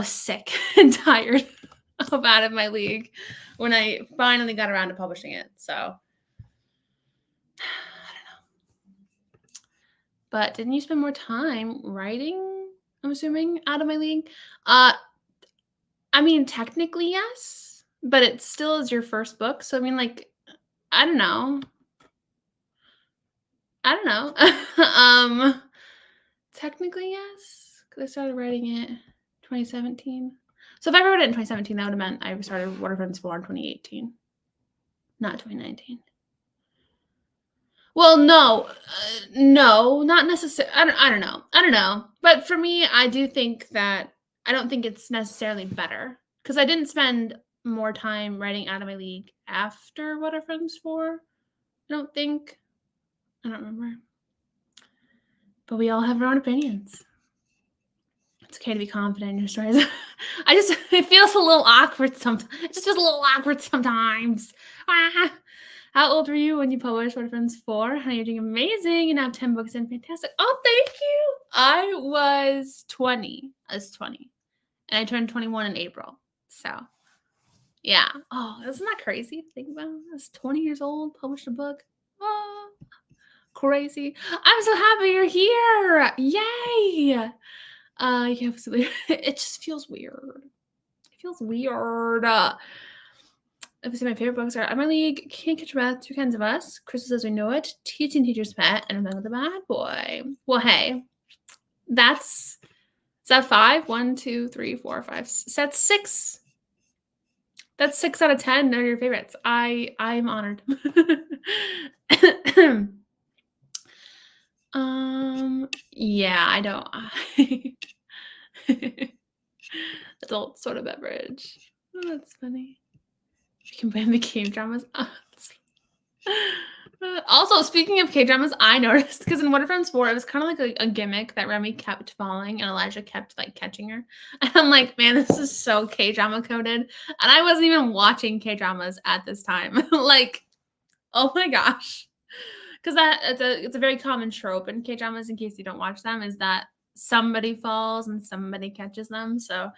[SPEAKER 1] sick and tired of Out of My League when I finally got around to publishing it. So, I don't know. But didn't you spend more time writing, I'm assuming, Out of My League? I mean, technically, yes. But it still is your first book. So, I mean, like, I don't know. Technically, yes. Because I started writing it 2017. So if I wrote it in 2017, that would have meant I started Waterfronts 4 in 2018. Not 2019. Well, no, not necessarily. I don't know. But for me, I do think that I don't think it's necessarily better because I didn't spend more time writing Out of My League after Waterfronts 4. I don't think. I don't remember. But we all have our own opinions. It's okay to be confident in your stories. It feels a little awkward sometimes. It just feels a little awkward sometimes. How old were you when you published What Are Friends For? Honey, you're doing amazing. You now have 10 books in. Fantastic. Oh, thank you. I was 20. I was 20. And I turned 21 in April. So, yeah. Oh, isn't that crazy to think about? I was 20 years old, published a book. Oh, crazy. I'm so happy you're here. Yay. Yeah, absolutely. It just feels weird. It feels weird. Obviously, my favorite books are Emma League, Can't Catch a Breath, Two Kinds of Us, Christmas as We Know It, Teaching Teacher's Pet, and Remember the Bad Boy. Well, hey, is that 5? 1, 2, 3, 4, 5. So that's 6. That's 6 out of 10 are your favorites. I'm honored. Yeah, I don't. Adult soda beverage. Oh, that's funny. You can blame the K-dramas. Also, speaking of K-dramas, I noticed because in What Are Friends For, it was kind of like a gimmick that Remy kept falling and Elijah kept like catching her. And I'm like, man, this is so K-drama coded. And I wasn't even watching K-dramas at this time. Like, oh my gosh. Because it's a very common trope in K-dramas, in case you don't watch them, is that somebody falls and somebody catches them. So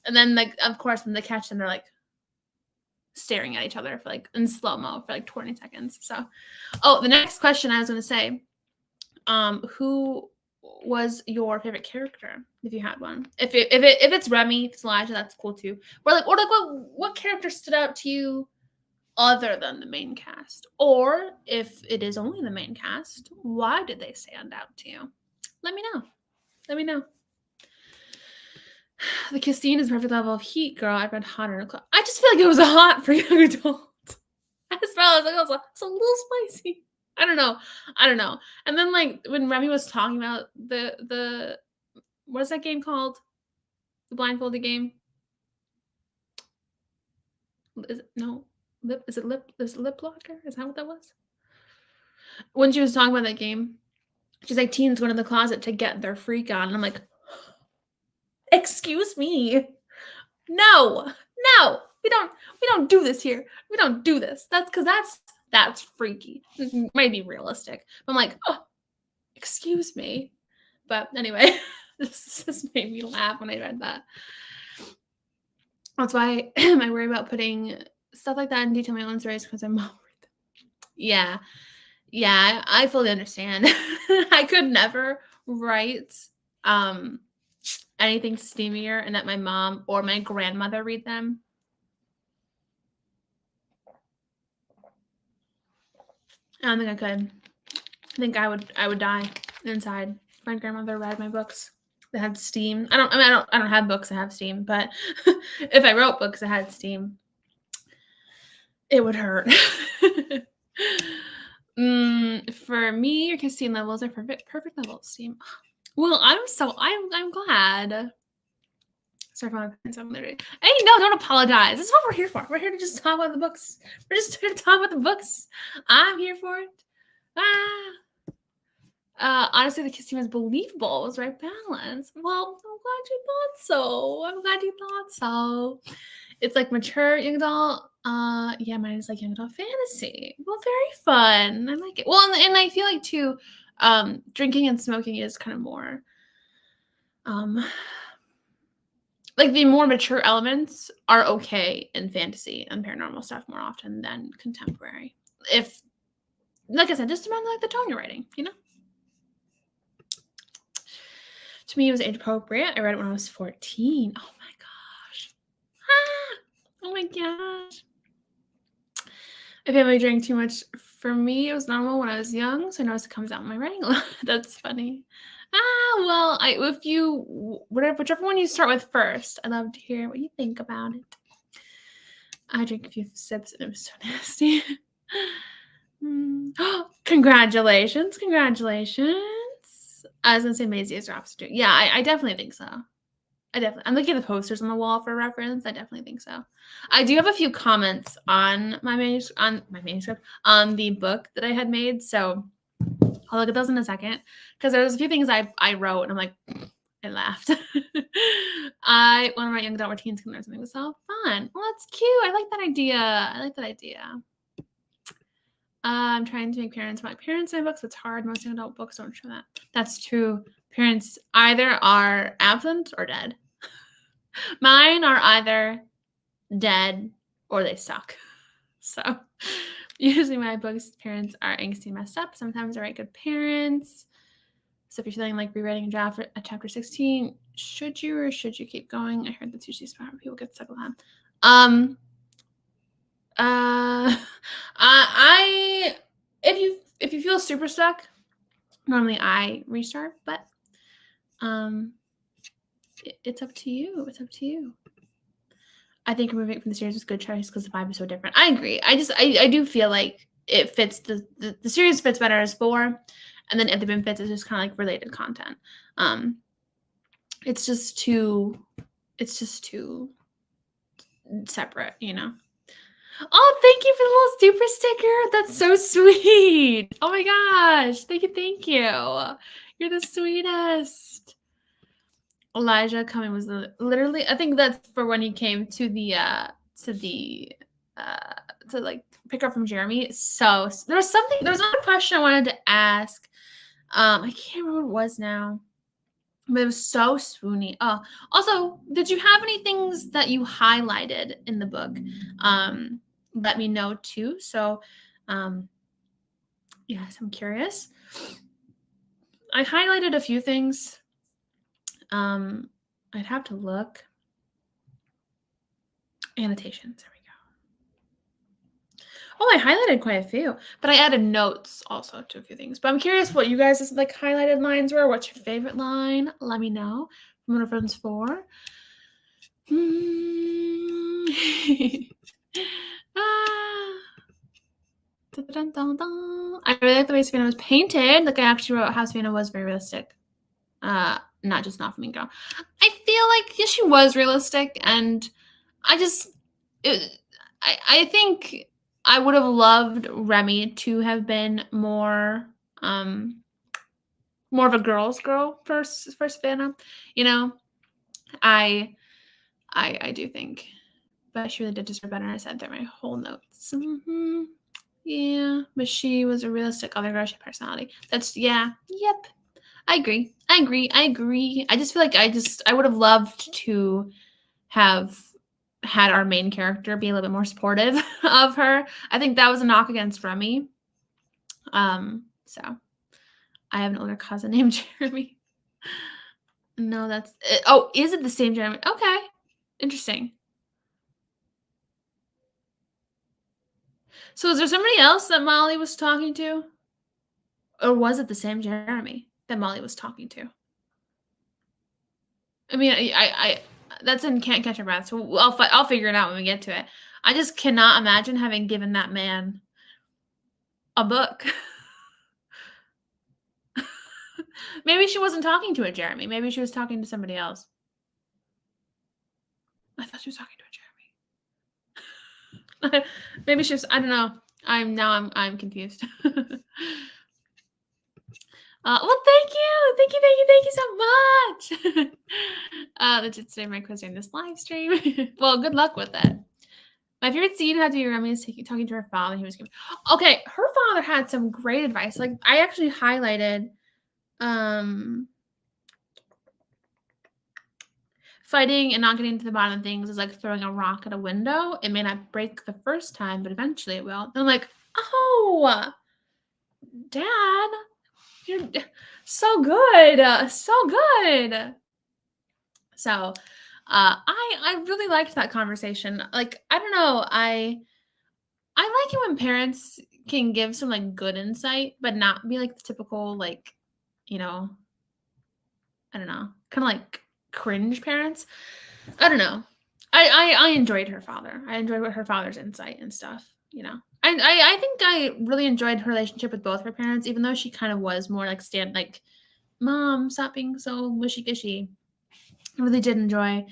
[SPEAKER 1] and then like, of course, when they catch them, they're like staring at each other for like in slow-mo for like 20 seconds. So, the next question I was going to say, who was your favorite character if you had one? If it's Remy, if it's Elijah, that's cool too. Or like what character stood out to you other than the main cast? Or if it is only the main cast, why did they stand out to you? Let me know. The Christine is perfect level of heat, girl. I read hotter. I just feel like it was hot for young adults. I just felt like it's a little spicy. I don't know. And then like when Remy was talking about the what is that game called? The blindfolded game. Is it lip blocker? Is that what that was? When she was talking about that game, she's like, teens go to the closet to get their freak on. And I'm like, excuse me. No, we don't do this here. We don't do this. That's freaky. It might be realistic. But I'm like, oh, excuse me. But anyway, this just made me laugh when I read that. That's why I worry about putting stuff like that in detail in my own stories, because I'm yeah, I fully understand. I could never write anything steamier and that my mom or my grandmother read them. I don't think I could. I think I would die inside if my grandmother read my books that had steam. I don't have books that have steam, but if I wrote books that had steam, it would hurt. For me, your Christine levels are perfect level of steam. Well, I'm glad. Sorry for my parents. I'm literally. Hey, no, don't apologize. This is what we're here for. We're here to just talk about the books. We're just here to talk about the books. I'm here for it. Honestly, the kiss team is believable. It was right balance. Well, I'm glad you thought so. It's like mature young adult. Yeah, mine is like young adult fantasy. Well, very fun. I like it. Well, and I feel like too, drinking and smoking is kind of more, like the more mature elements are okay in fantasy and paranormal stuff more often than contemporary. If, like I said, just around like the tone you're writing, you know? To me, it was age appropriate. I read it when I was 14. Oh my gosh. Oh my gosh. My family drank too much. For me, it was normal when I was young, so I noticed it comes out in my writing a lot. That's funny. Well, whichever one you start with first, I'd love to hear what you think about it. I drank a few sips and it was so nasty. Congratulations. I was gonna say Maisie is drops too. Yeah, I definitely think so. I'm looking at the posters on the wall for reference. I definitely think so. I do have a few comments on my manuscript, on the book that I had made. So I'll look at those in a second, because there's a few things I wrote and I'm like, I laughed. One of my young adult teens can learn something was so fun. Well, that's cute. I like that idea. I'm trying to make parents my parents in my books. It's hard. Most adult books don't show that. That's true. Parents either are absent or dead. Mine are either dead or they suck. So usually my books' parents are angsty and messed up. Sometimes they're good parents. So if you're feeling like rewriting a draft at chapter 16, should you keep going? I heard that's usually smart when people get stuck with that. I if you feel super stuck, normally I restart, but it's up to you. It's up to you. I think removing it from the series was a good choice because the vibe is so different. I agree. I do feel like it fits the series fits better as 4, and then If the Bin Fits is just kind of like related content. It's just too separate, you know. Oh, thank you for the little super sticker. That's so sweet. Oh my gosh. Thank you. You're the sweetest. Elijah coming was literally, I think that's for when he came to like pick up from Jeremy. So there was another question I wanted to ask. I can't remember what it was now. But it was so swoony. Oh, also, did you have any things that you highlighted in the book? Let me know too. So, yes, I'm curious. I highlighted a few things. I'd have to look. Annotations. There we go. Oh, I highlighted quite a few, but I added notes also to a few things. But I'm curious what you guys' like highlighted lines were. What's your favorite line? Let me know. From One of Friends 4. I really like the way Savannah was painted. Like I actually wrote how Savannah was very realistic. Not just not for me girl. I feel like yes, she was realistic, and I think I would have loved Remy to have been more of a girl's girl for Savannah. You know, I do think, but she really did deserve better. I said they're my whole notes. Mm-hmm. Yeah, but she was a realistic other girl. She had personality. That's yep. I agree. I just feel like I would have loved to have had our main character be a little bit more supportive of her. I think that was a knock against Remy. So I have an older cousin named Jeremy. No, that's it. Oh, is it the same Jeremy? Okay, interesting. So is there somebody else that Molly was talking to? Or was it the same Jeremy that Molly was talking to? I mean, I that's in Can't Catch a Breath, so I'll figure it out when we get to it. I just cannot imagine having given that man a book. Maybe she wasn't talking to a Jeremy. Maybe she was talking to somebody else. I thought she was talking to a Jeremy. Maybe she was. I don't know. I'm confused. Well, thank you so much. That's just today my quiz during this live stream. Well, good luck with it. My favorite scene had to be Remy talking to her father. He was giving. Okay, her father had some great advice. Like I actually highlighted, fighting and not getting to the bottom of things is like throwing a rock at a window. It may not break the first time, but eventually it will. And I'm like, oh, Dad, you're so good, so good. So, I really liked that conversation. Like, I don't know, I like it when parents can give some like good insight, but not be like the typical like, you know, I don't know, kind of like cringe parents. I don't know. I enjoyed her father. I enjoyed what her father's insight and stuff. You know, I think I really enjoyed her relationship with both her parents, even though she kind of was more like Mom, stop being so wishy gushy. I really did enjoy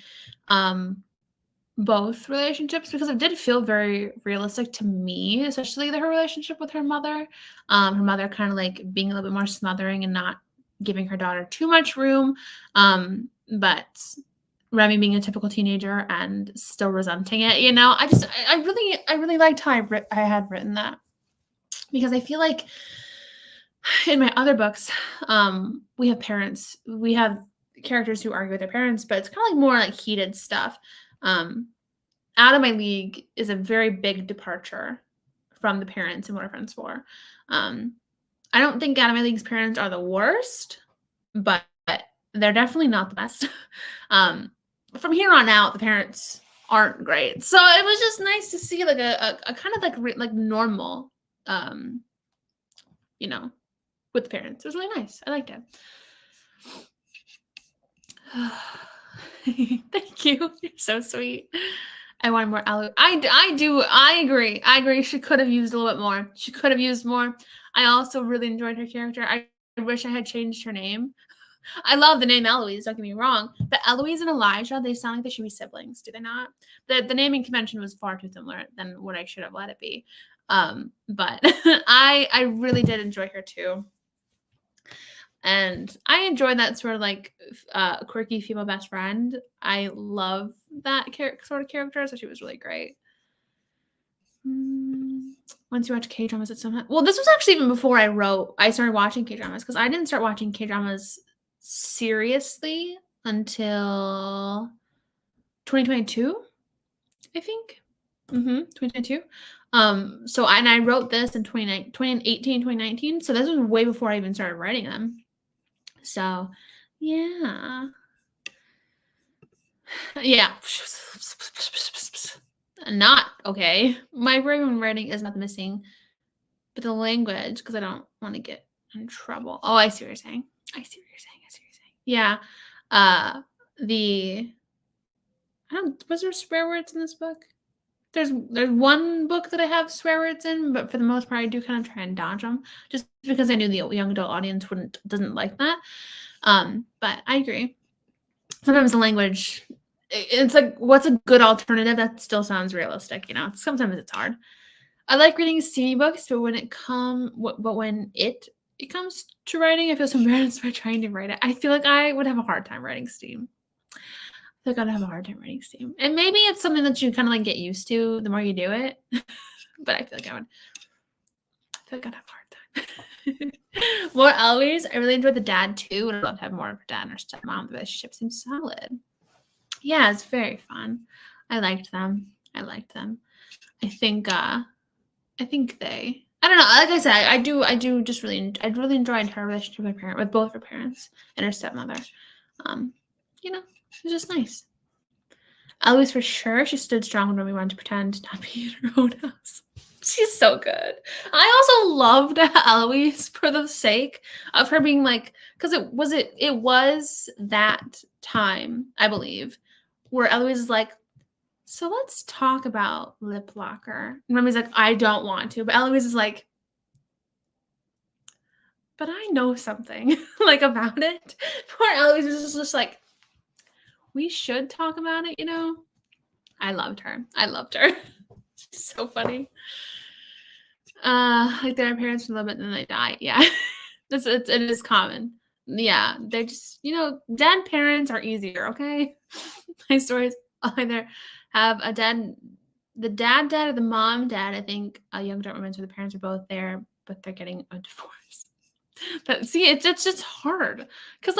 [SPEAKER 1] both relationships because it did feel very realistic to me, especially her relationship with her mother. Her mother kind of like being a little bit more smothering and not giving her daughter too much room. But Remy being a typical teenager and still resenting it, you know, I really liked how I had written that. because I feel like in my other books, we have characters who argue with their parents, but it's kind of like more like heated stuff. Out of My League is a very big departure from the parents in What Are Friends For. I don't think Out of My League's parents are the worst, but they're definitely not the best. From here on out, the parents aren't great. So it was just nice to see like a kind of like normal, with the parents. It was really nice. I liked it. Thank you. You're so sweet. I wanted more Aloe. I agree. She could have used a little bit more. She could have used more. I also really enjoyed her character. I wish I had changed her name. I love the name Eloise, don't get me wrong. But Eloise and Elijah, they sound like they should be siblings, do they not? The naming convention was far too similar than what I should have let it be. But I really did enjoy her too. And I enjoyed that sort of like quirky female best friend. I love that sort of character, so she was really great. Once you watch K-dramas, it's somehow... Well, this was actually even before I started watching K-dramas, because I didn't start watching K-dramas seriously until 2022, I think. 2022. So I wrote this in 2018, 2019. So this was way before I even started writing them. So, yeah. Yeah. Not okay. My writing is not missing, but the language, because I don't want to get in trouble. Oh, I see what you're saying. Yeah. Was there swear words in this book? There's one book that I have swear words in, but for the most part, I do kind of try and dodge them, just because I knew the young adult audience doesn't like that. But I agree. Sometimes the language, it's like, what's a good alternative that still sounds realistic? Sometimes it's hard. I like reading steamy books, but when it comes to writing, I feel so embarrassed by trying to write it. I feel like I would have a hard time writing steam. I feel like I'd have a hard time writing steam. And maybe it's something that you kind of like get used to the more you do it. But I feel like I'd have a hard time. More Eloise. I really enjoyed the dad too. And I'd love to have more of her dad and her stepmom. The relationship seems solid. Yeah, it's very fun. I liked them. I don't know. Like I said, I really enjoyed her relationship with both her parents and her stepmother. It was just nice. Eloise, for sure, she stood strong when we wanted to pretend not be in her own house. She's so good. I also loved Eloise for the sake of her being like, because it was that time, I believe, where Eloise is like, so let's talk about lip locker. And Remy's like, I don't want to. But Eloise is like, but I know something like about it. Poor Eloise is just like, we should talk about it, I loved her. She's so funny. Like their parents for a little bit and then they die. Yeah. It is common. Yeah. They're just, dead parents are easier, okay? My stories either have the dad dead or the mom dead. I think a young adult romance where the parents are both there, but they're getting a divorce. But see, it's just hard. Because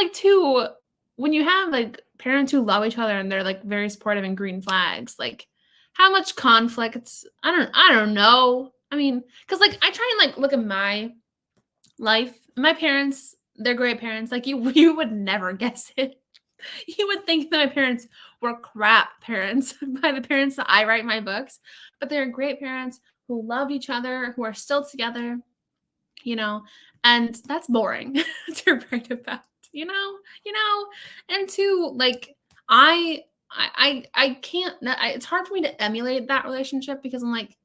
[SPEAKER 1] when you have like parents who love each other and they're like very supportive and green flags, like how much conflict? I don't know. I mean, because like I try and like look at my life. My parents, they're great parents. Like you would never guess it. You would think that my parents were crap parents by the parents that I write my books, but they're great parents who love each other, who are still together, and that's boring to write about, and to like, I can't, it's hard for me to emulate that relationship because I'm like,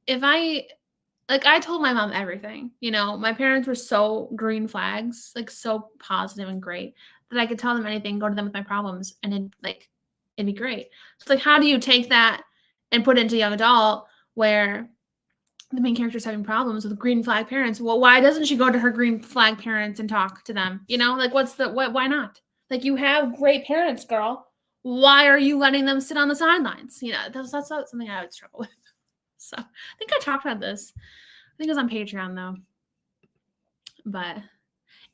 [SPEAKER 1] I told my mom everything, my parents were so green flags, like so positive and great that I could tell them anything, go to them with my problems, and it'd be great. So it's like, how do you take that and put it into young adult where the main character is having problems with green flag parents? Well, why doesn't she go to her green flag parents and talk to them? Like why not? Like, you have great parents, girl. Why are you letting them sit on the sidelines? That's not something I would struggle with. So I think I talked about this think it was on Patreon though. But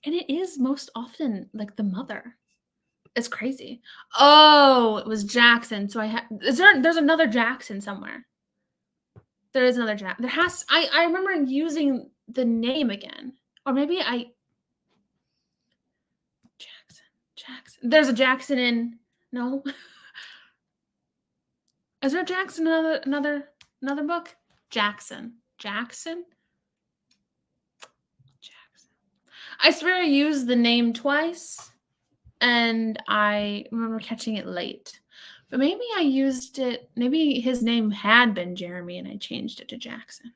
[SPEAKER 1] and it is most often like the mother. It's crazy. Oh, it was Jackson. So there's another Jackson somewhere. There is another Jack. There has I remember using the name again. Or maybe Jackson. There's a Jackson in no. Is there a Jackson in another book? Jackson. I swear I used the name twice, and I remember catching it late. But maybe I used it, maybe his name had been Jeremy and I changed it to Jackson.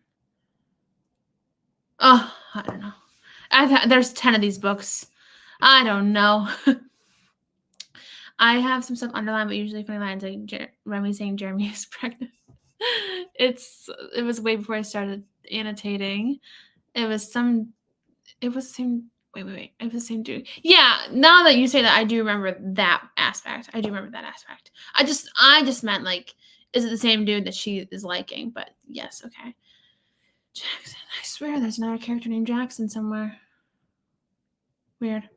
[SPEAKER 1] Oh, I don't know. There's 10 of these books. I don't know. I have some stuff underlined, but usually funny lines like Remy saying Jeremy is pregnant. It was way before I started annotating. It was the same dude. Yeah, now that you say that, I do remember that aspect. I just meant like, is it the same dude that she is liking? But yes, okay. Jackson. I swear there's another character named Jackson somewhere. Weird.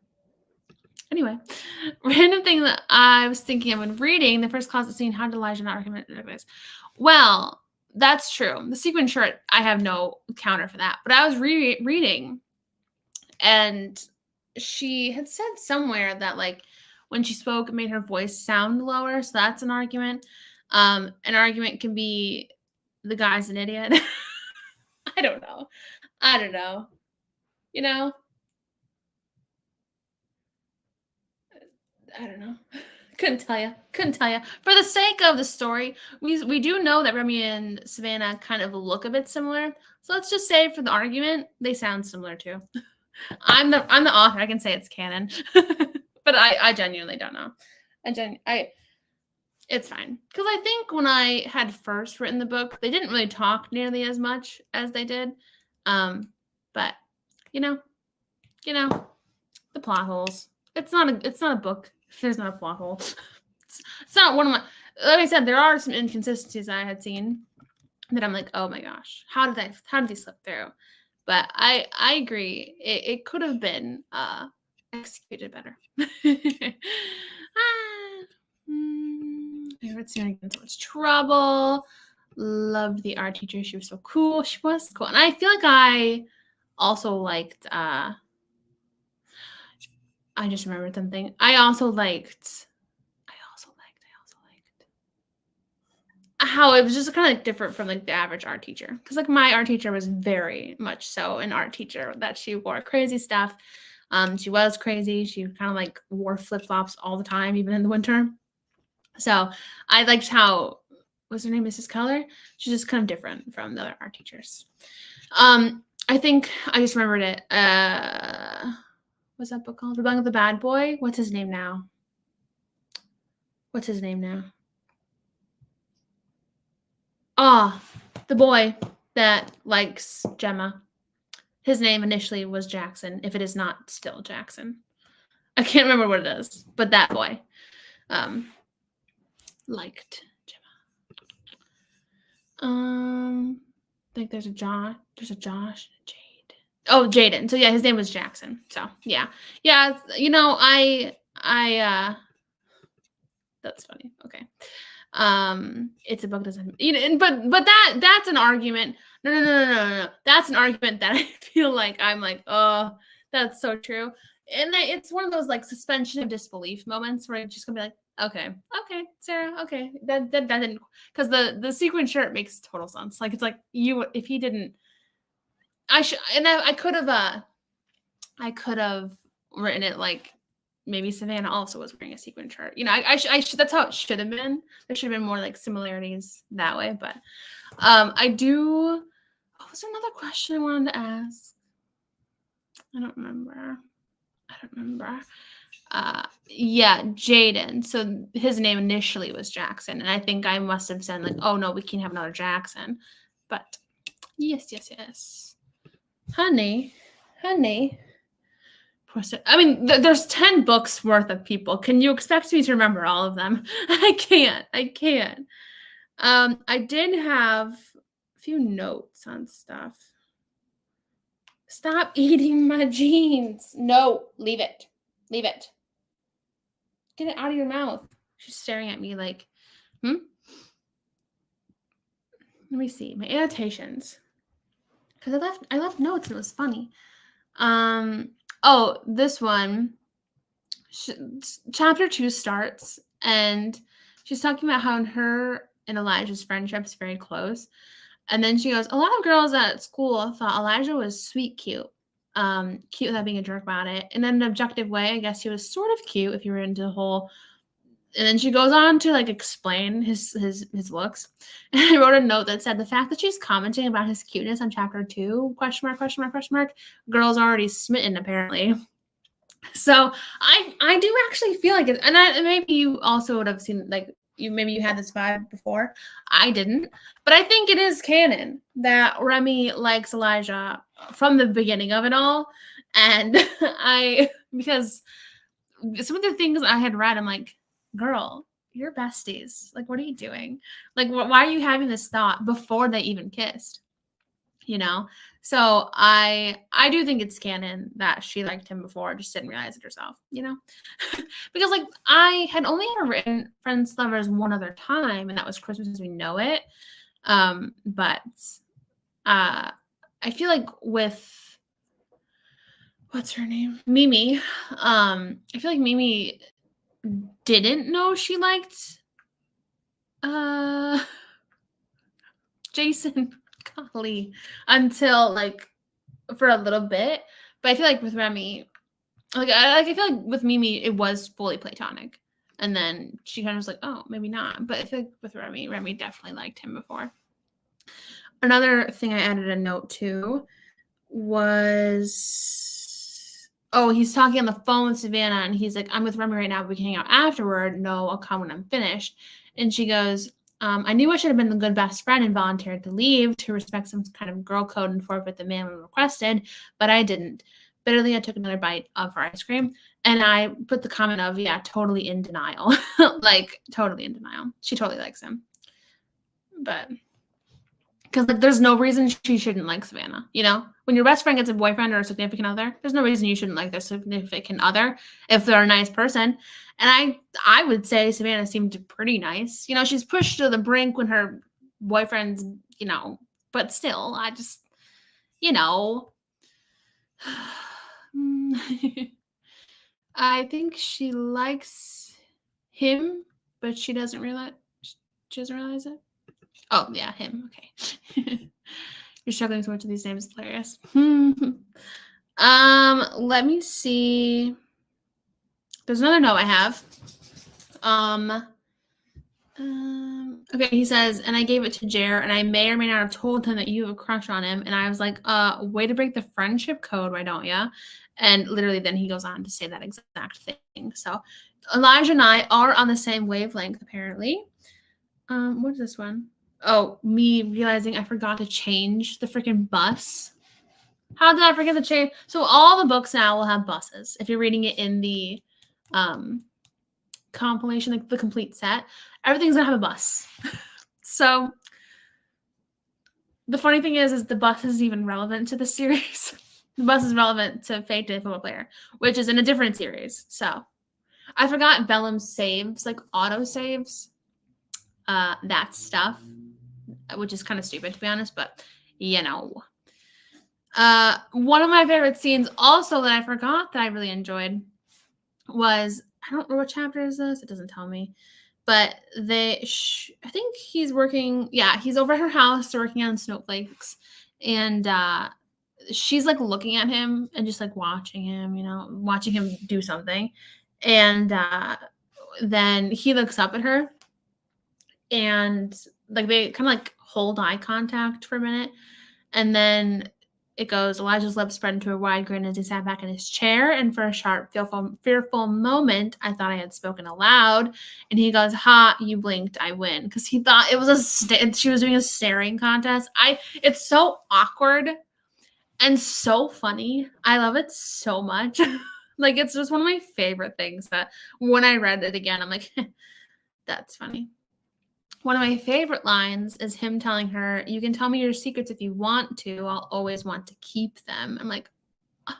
[SPEAKER 1] Anyway, random thing that I was thinking of when reading the first closet scene, how did Elijah not recommend it? Well, that's true. The sequin shirt, I have no counter for that. But I was reading, and she had said somewhere that like when she spoke, it made her voice sound lower. So that's an argument. An argument can be the guy's an idiot. I don't know. You know? I don't know. Couldn't tell you. For the sake of the story, we do know that Remy and Savannah kind of look a bit similar. So let's just say for the argument, they sound similar too. I'm the author. I can say it's canon. But I genuinely don't know. It's fine. Because I think when I had first written the book, they didn't really talk nearly as much as they did. But you know, the plot holes. It's not a book if there's not a plot hole. It's not one of my, like I said, there are some inconsistencies I had seen that I'm like, oh my gosh, how did they slip through? But I agree. It could have been executed better. Favorite scene against so much trouble. Loved the art teacher. She was so cool. She was cool. And I feel like I also liked I just remembered something. I also liked how it was just kind of like different from like the average art teacher. Because like my art teacher was very much so an art teacher that she wore crazy stuff. She was crazy. She kind of like wore flip-flops all the time, even in the winter. So I liked how, what's her name, Mrs. Keller? She's just kind of different from the other art teachers. I think I just remembered it. What's that book called? Rebelling with the Bad Boy? What's his name now? Oh, the boy that likes Gemma. His name initially was Jackson, if it is not still Jackson. I can't remember what it is, but that boy liked Gemma. I think there's a Josh and a Jade. Oh, Jaden. So yeah, his name was Jackson. So yeah. You know, I that's funny. Okay. It's a book doesn't, you know, but that's an argument. No. That's an argument that I feel like I'm like, oh, that's so true. And it's one of those like suspension of disbelief moments where you're just gonna be like, okay, Sarah, okay, that didn't, because the sequin shirt makes total sense. Like it's like if he didn't, I could have written it like maybe Savannah also was wearing a sequin shirt. You know, I should, that's how it should have been. There should have been more like similarities that way. But I do. Oh, was there another question I wanted to ask? I don't remember. Yeah, Jaden. So his name initially was Jackson, and I think I must have said like, oh no, we can't have another Jackson. But yes, honey. I mean, there's 10 books worth of people. Can you expect me to remember all of them? I can't. I did have a few notes on stuff. Stop eating my jeans. No, leave it. Leave it. Get it out of your mouth. She's staring at me like, Let me see. My annotations. Because I left notes and it was funny. Oh, this one. Chapter 2 starts and she's talking about how her and Elijah's friendship is very close. And then she goes, a lot of girls at school thought Elijah was sweet cute. Cute without being a jerk about it. In an objective way, I guess he was sort of cute if you were into the whole. And then she goes on to like explain his looks. And I wrote a note that said the fact that she's commenting about his cuteness on chapter 2, question mark, question mark, question mark, girl's already smitten apparently. So I do actually feel like it, and maybe you also would have seen like maybe you had this vibe before. I didn't, but I think it is canon that Remy likes Elijah from the beginning of it all, and because some of the things I had read, I'm like, girl, you're besties. Like, what are you doing? Like, why are you having this thought before they even kissed? You know? So I do think it's canon that she liked him before, just didn't realize it herself, you know? Because like I had only ever written Friends Lovers one other time, and that was Christmas as We Know It. But I feel like with what's her name? Mimi. I feel like Mimi didn't know she liked Jason Golly until like for a little bit. But I feel like with Remy, I feel like with Mimi it was fully platonic, and then she kind of was like, oh, maybe not. But I feel like with Remy definitely liked him before. Another thing I added a note to was, oh, he's talking on the phone with Savannah, and he's like, I'm with Remy right now, but we can hang out afterward. No, I'll come when I'm finished. And she goes, I knew I should have been the good best friend and volunteered to leave to respect some kind of girl code and forfeit the man when requested, but I didn't. Bitterly, I took another bite of her ice cream, and I put the comment of, yeah, totally in denial. Like, totally in denial. She totally likes him. But, because, like, there's no reason she shouldn't like Savannah, you know? When your best friend gets a boyfriend or a significant other, there's no reason you shouldn't like their significant other if they're a nice person. And I would say Savannah seemed pretty nice. You know, she's pushed to the brink when her boyfriend's, you know, but still, I just, you know, I think she likes him, but she doesn't realize it. Oh, yeah, him. Okay. You're struggling so much with these names. It's hilarious. Let me see. There's another note I have. Okay, he says, and I gave it to Jer, and I may or may not have told him that you have a crush on him. And I was like, way to break the friendship code, why don't ya? And literally then he goes on to say that exact thing. So Elijah and I are on the same wavelength, apparently. What is this one? Oh, me realizing I forgot to change the freaking bus. How did I forget to change? So all the books now will have buses. If you're reading it in the compilation, like the complete set, everything's gonna have a bus. So the funny thing is the bus isn't even relevant to the series. The bus is relevant to Fate Day Football Player, which is in a different series. So I forgot Vellum saves, like auto saves, that stuff, which is kind of stupid to be honest, but you know. One of my favorite scenes also that I forgot that I really enjoyed was, I don't know what chapter is this, it doesn't tell me, but I think he's working, yeah, he's over at her house working on snowflakes, and she's like looking at him and just like watching him, you know, watching him do something, and then he looks up at her, and like they kind of like hold eye contact for a minute, and then it goes, Elijah's lips spread into a wide grin as he sat back in his chair, and for a sharp, fearful moment, I thought I had spoken aloud. And he goes, ha, you blinked, I win. Because he thought it was she was doing a staring contest. It's so awkward and so funny. I love it so much. Like, it's just one of my favorite things that when I read it again, I'm like, that's funny. one of my favorite lines is him telling her, "You can tell me your secrets if you want to. I'll always want to keep them." I'm like, "Ah,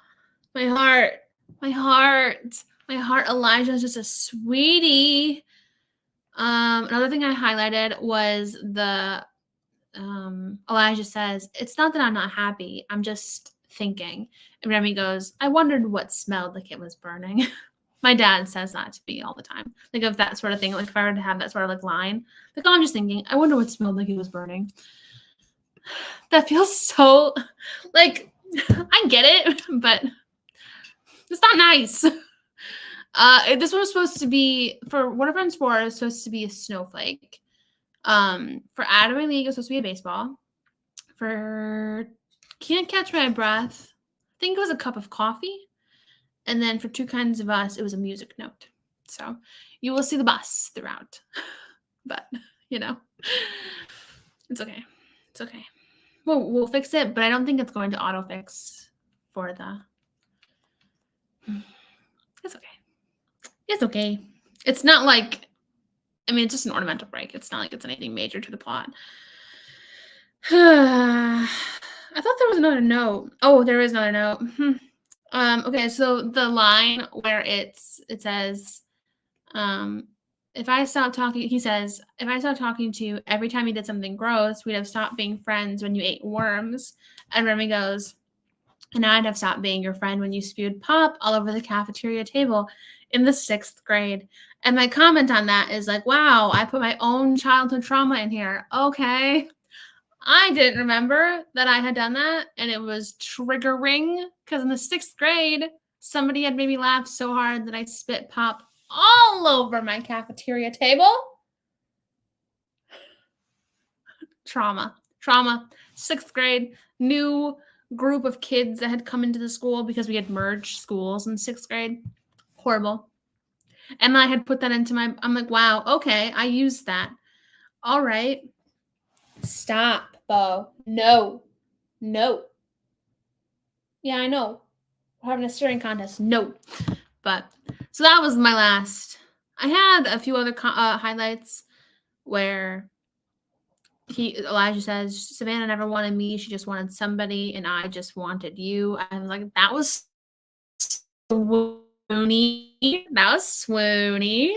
[SPEAKER 1] my heart, my heart, my heart." Elijah's just a sweetie. Another thing I highlighted was the Elijah says, "It's not that I'm not happy. I'm just thinking." And Remy goes, "I wondered what smelled like it was burning." My dad says that to me all the time. Like, of that sort of thing. Like, if I were to have that sort of like line, like, "Oh, I'm just thinking, I wonder what smelled like it was burning." That feels so like, I get it, but it's not nice. This one was supposed to be for What Are Friends For. It was supposed to be a snowflake. For Adam and League, it was supposed to be a baseball. For Can't Catch My Breath, I think it was a cup of coffee. And then for Two Kinds of Us, it was a music note. So you will see the bus throughout. But, it's okay. It's okay. We'll fix it, but I don't think it's going to auto-fix for the... It's okay. It's okay. It's not like... it's just an ornamental break. It's not like it's anything major to the plot. I thought there was another note. Oh, there is another note. Okay, so the line where it says, if I stopped talking, he says, "If I stopped talking to you every time you did something gross, we'd have stopped being friends when you ate worms." And Remy goes, "And I'd have stopped being your friend when you spewed pop all over the cafeteria table in the 6th grade." And my comment on that is like, wow, I put my own childhood trauma in here. Okay. I didn't remember that I had done that, and it was triggering because in the 6th grade, somebody had made me laugh so hard that I spit pop all over my cafeteria table. Trauma. 6th grade, new group of kids that had come into the school because we had merged schools in 6th grade. Horrible. And I had put that into I'm like, wow, okay, I used that. All right. Stop, Bo. No. Yeah, I know. We're having a stirring contest. No. But, so that was my last. I had a few other highlights where Elijah says, "Savannah never wanted me. She just wanted somebody, and I just wanted you." I was like, that was swoony. That was swoony.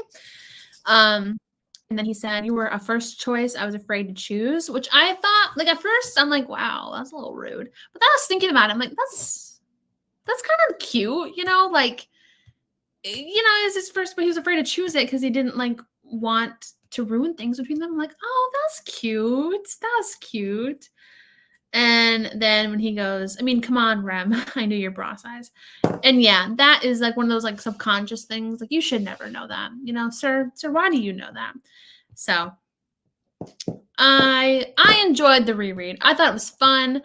[SPEAKER 1] And then he said, "You were a first choice. I was afraid to choose," which I thought, like, at first, I'm like, wow, that's a little rude. But then I was thinking about it. I'm like, that's kind of cute, like, it's his first, but he was afraid to choose it because he didn't, like, want to ruin things between them. I'm like, oh, that's cute. That's cute. And then when he goes, "Come on, Rem, I knew your bra size." And yeah, that is like one of those like subconscious things. Like, you should never know that, sir, why do you know that? So I enjoyed the reread. I thought it was fun.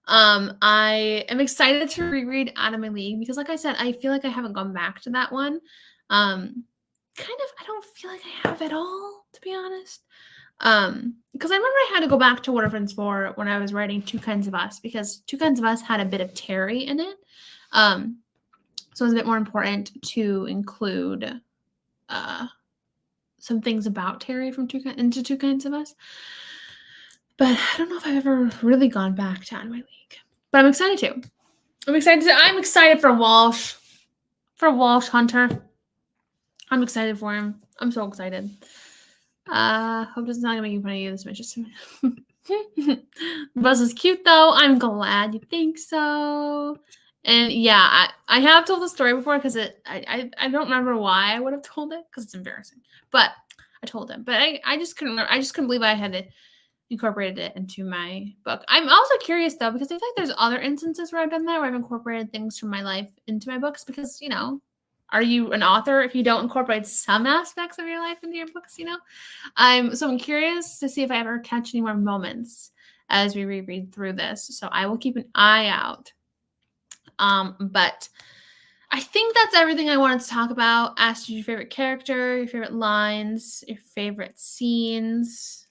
[SPEAKER 1] I am excited to reread Adam and League because, like I said, I feel like I haven't gone back to that one. I don't feel like I have at all, to be honest. Because I remember I had to go back to What Are Friends For when I was writing Two Kinds of Us, because Two Kinds of Us had a bit of Terry in it. So it was a bit more important to include some things about Terry from Two Kinds of Us. But I don't know if I've ever really gone back to Anime League. But I'm excited to. I'm excited for Walsh. For Walsh Hunter. I'm excited for him. I'm so excited. Hope it's not gonna make fun of you this much. Buzz is cute though. I'm glad you think so. And yeah, I have told the story before because I don't remember why I would have told it because it's embarrassing. But I told him. But I just couldn't remember. I just couldn't believe I had incorporated it into my book. I'm also curious though, because I feel like there's other instances where I've done that, where I've incorporated things from my life into my books, because are you an author if you don't incorporate some aspects of your life into your books? I'm curious to see if I ever catch any more moments as we reread through this. So I will keep an eye out. But I think that's everything I wanted to talk about. Asked you your favorite character, your favorite lines, your favorite scenes.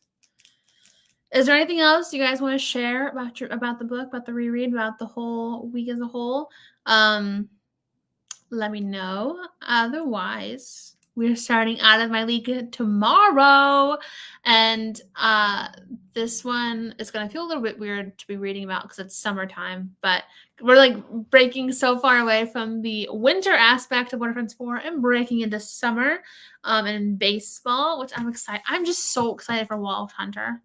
[SPEAKER 1] Is there anything else you guys want to share about the book, about the reread, about the whole week as a whole? Let me know. Otherwise, we're starting Out of My League tomorrow. And this one is going to feel a little bit weird to be reading about because it's summertime. But we're like breaking so far away from the winter aspect of What Are Friends For and breaking into summer and baseball, which I'm excited. I'm just so excited for Walt Hunter.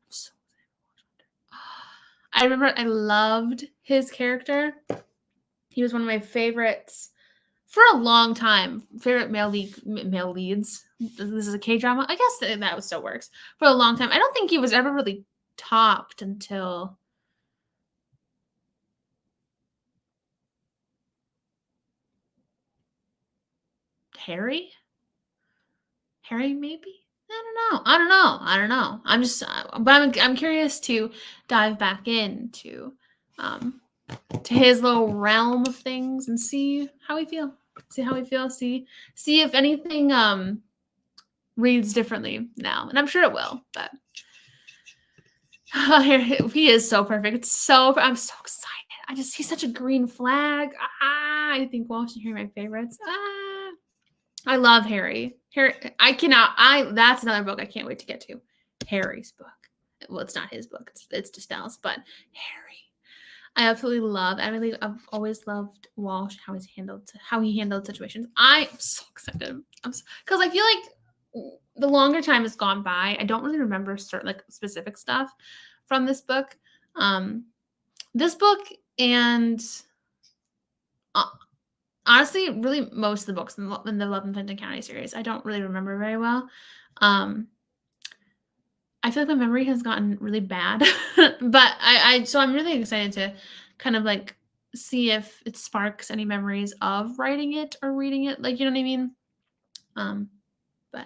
[SPEAKER 1] I remember I loved his character. He was one of my favorites for a long time. Favorite male leads. This is a K-drama. I guess that still works. For a long time. I don't think he was ever really topped until Harry? Harry, maybe? I don't know. I'm just, but I'm curious to dive back into to his little realm of things and see how we feel. See if anything reads differently now. And I'm sure it will, but he is so perfect. I'm so excited. He's such a green flag. I think Walsh and Harry are my favorites. I love Harry. That's another book I can't wait to get to. Harry's book. Well, it's not his book. It's Distel's, but Harry. I absolutely love. I've always loved Walsh, how he handled situations. I'm so excited. Because I feel like the longer time has gone by, I don't really remember certain specific stuff from this book. This book and honestly, really most of the books in the Love and Fenton County series, I don't really remember very well. I feel like my memory has gotten really bad, but so I'm really excited to kind of see if it sparks any memories of writing it or reading it. You know what I mean? But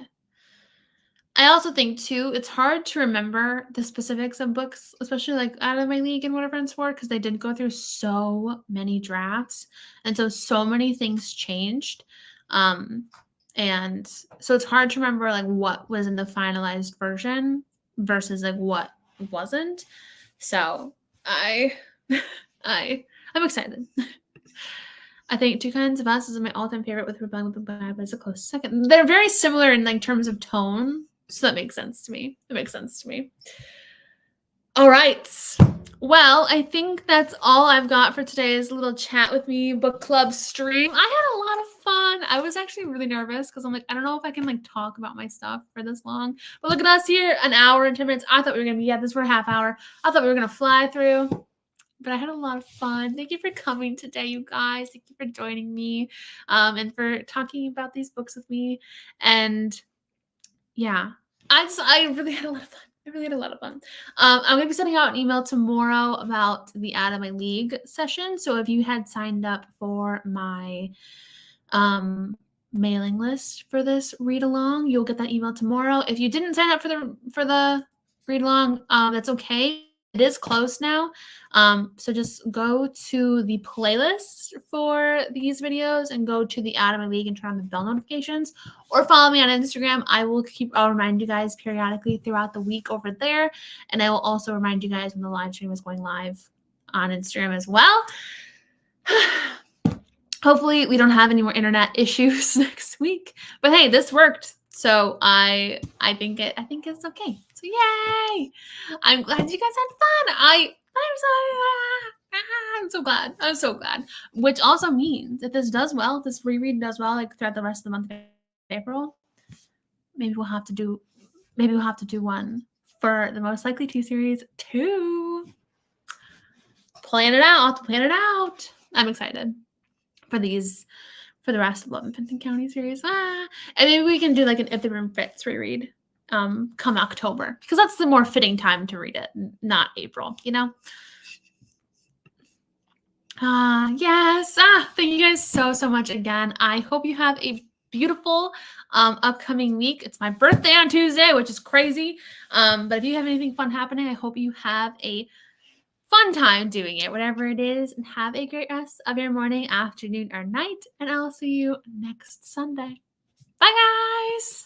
[SPEAKER 1] I also think too, it's hard to remember the specifics of books, especially Out of My League and What Are Friends For, because they did go through so many drafts, and so many things changed. And so it's hard to remember what was in the finalized version versus what wasn't. So I'm excited. I think Two Kinds of Us is my all-time favorite, with Rebellion with the Bad, but it's a close second. They're very similar in terms of tone, so that makes sense to me. All right. Well, I think that's all I've got for today's little chat with me book club stream. I had a lot of fun. I was actually really nervous because I'm I don't know if I can talk about my stuff for this long. But look at us here, an hour and 10 minutes. I thought we were going to be at this for a half hour. I thought we were going to fly through. But I had a lot of fun. Thank you for coming today, you guys. Thank you for joining me and for talking about these books with me. And yeah, I really had a lot of fun. I'm going to be sending out an email tomorrow about the Out of My League session. So if you had signed up for my mailing list for this read along, you'll get that email tomorrow. If you didn't sign up for the read along, that's okay. It is closed now. So just go to the playlist for these videos and go to the Out of My League and turn on the bell notifications, or follow me on Instagram. I'll remind you guys periodically throughout the week over there. And I will also remind you guys when the live stream is going live on Instagram as well. Hopefully we don't have any more internet issues next week, but hey, this worked. So I think it's okay. So yay! I'm glad you guys had fun. I'm so glad. I'm so glad. Which also means if this does well, if this reread does well, throughout the rest of the month of April, maybe we'll have to do one for the Most Likely To series too. Plan it out. I'll have to plan it out. I'm excited for the rest of Love and Fenton County series. And maybe we can do an If the Room Fits reread come October, because that's the more fitting time to read it, not April, Yes. Thank you guys so much again. I hope you have a beautiful upcoming week. It's my birthday on Tuesday, which is crazy. But if you have anything fun happening, I hope you have a fun time doing it, whatever it is, and have a great rest of your morning, afternoon, or night. And I'll see you next Sunday. Bye, guys.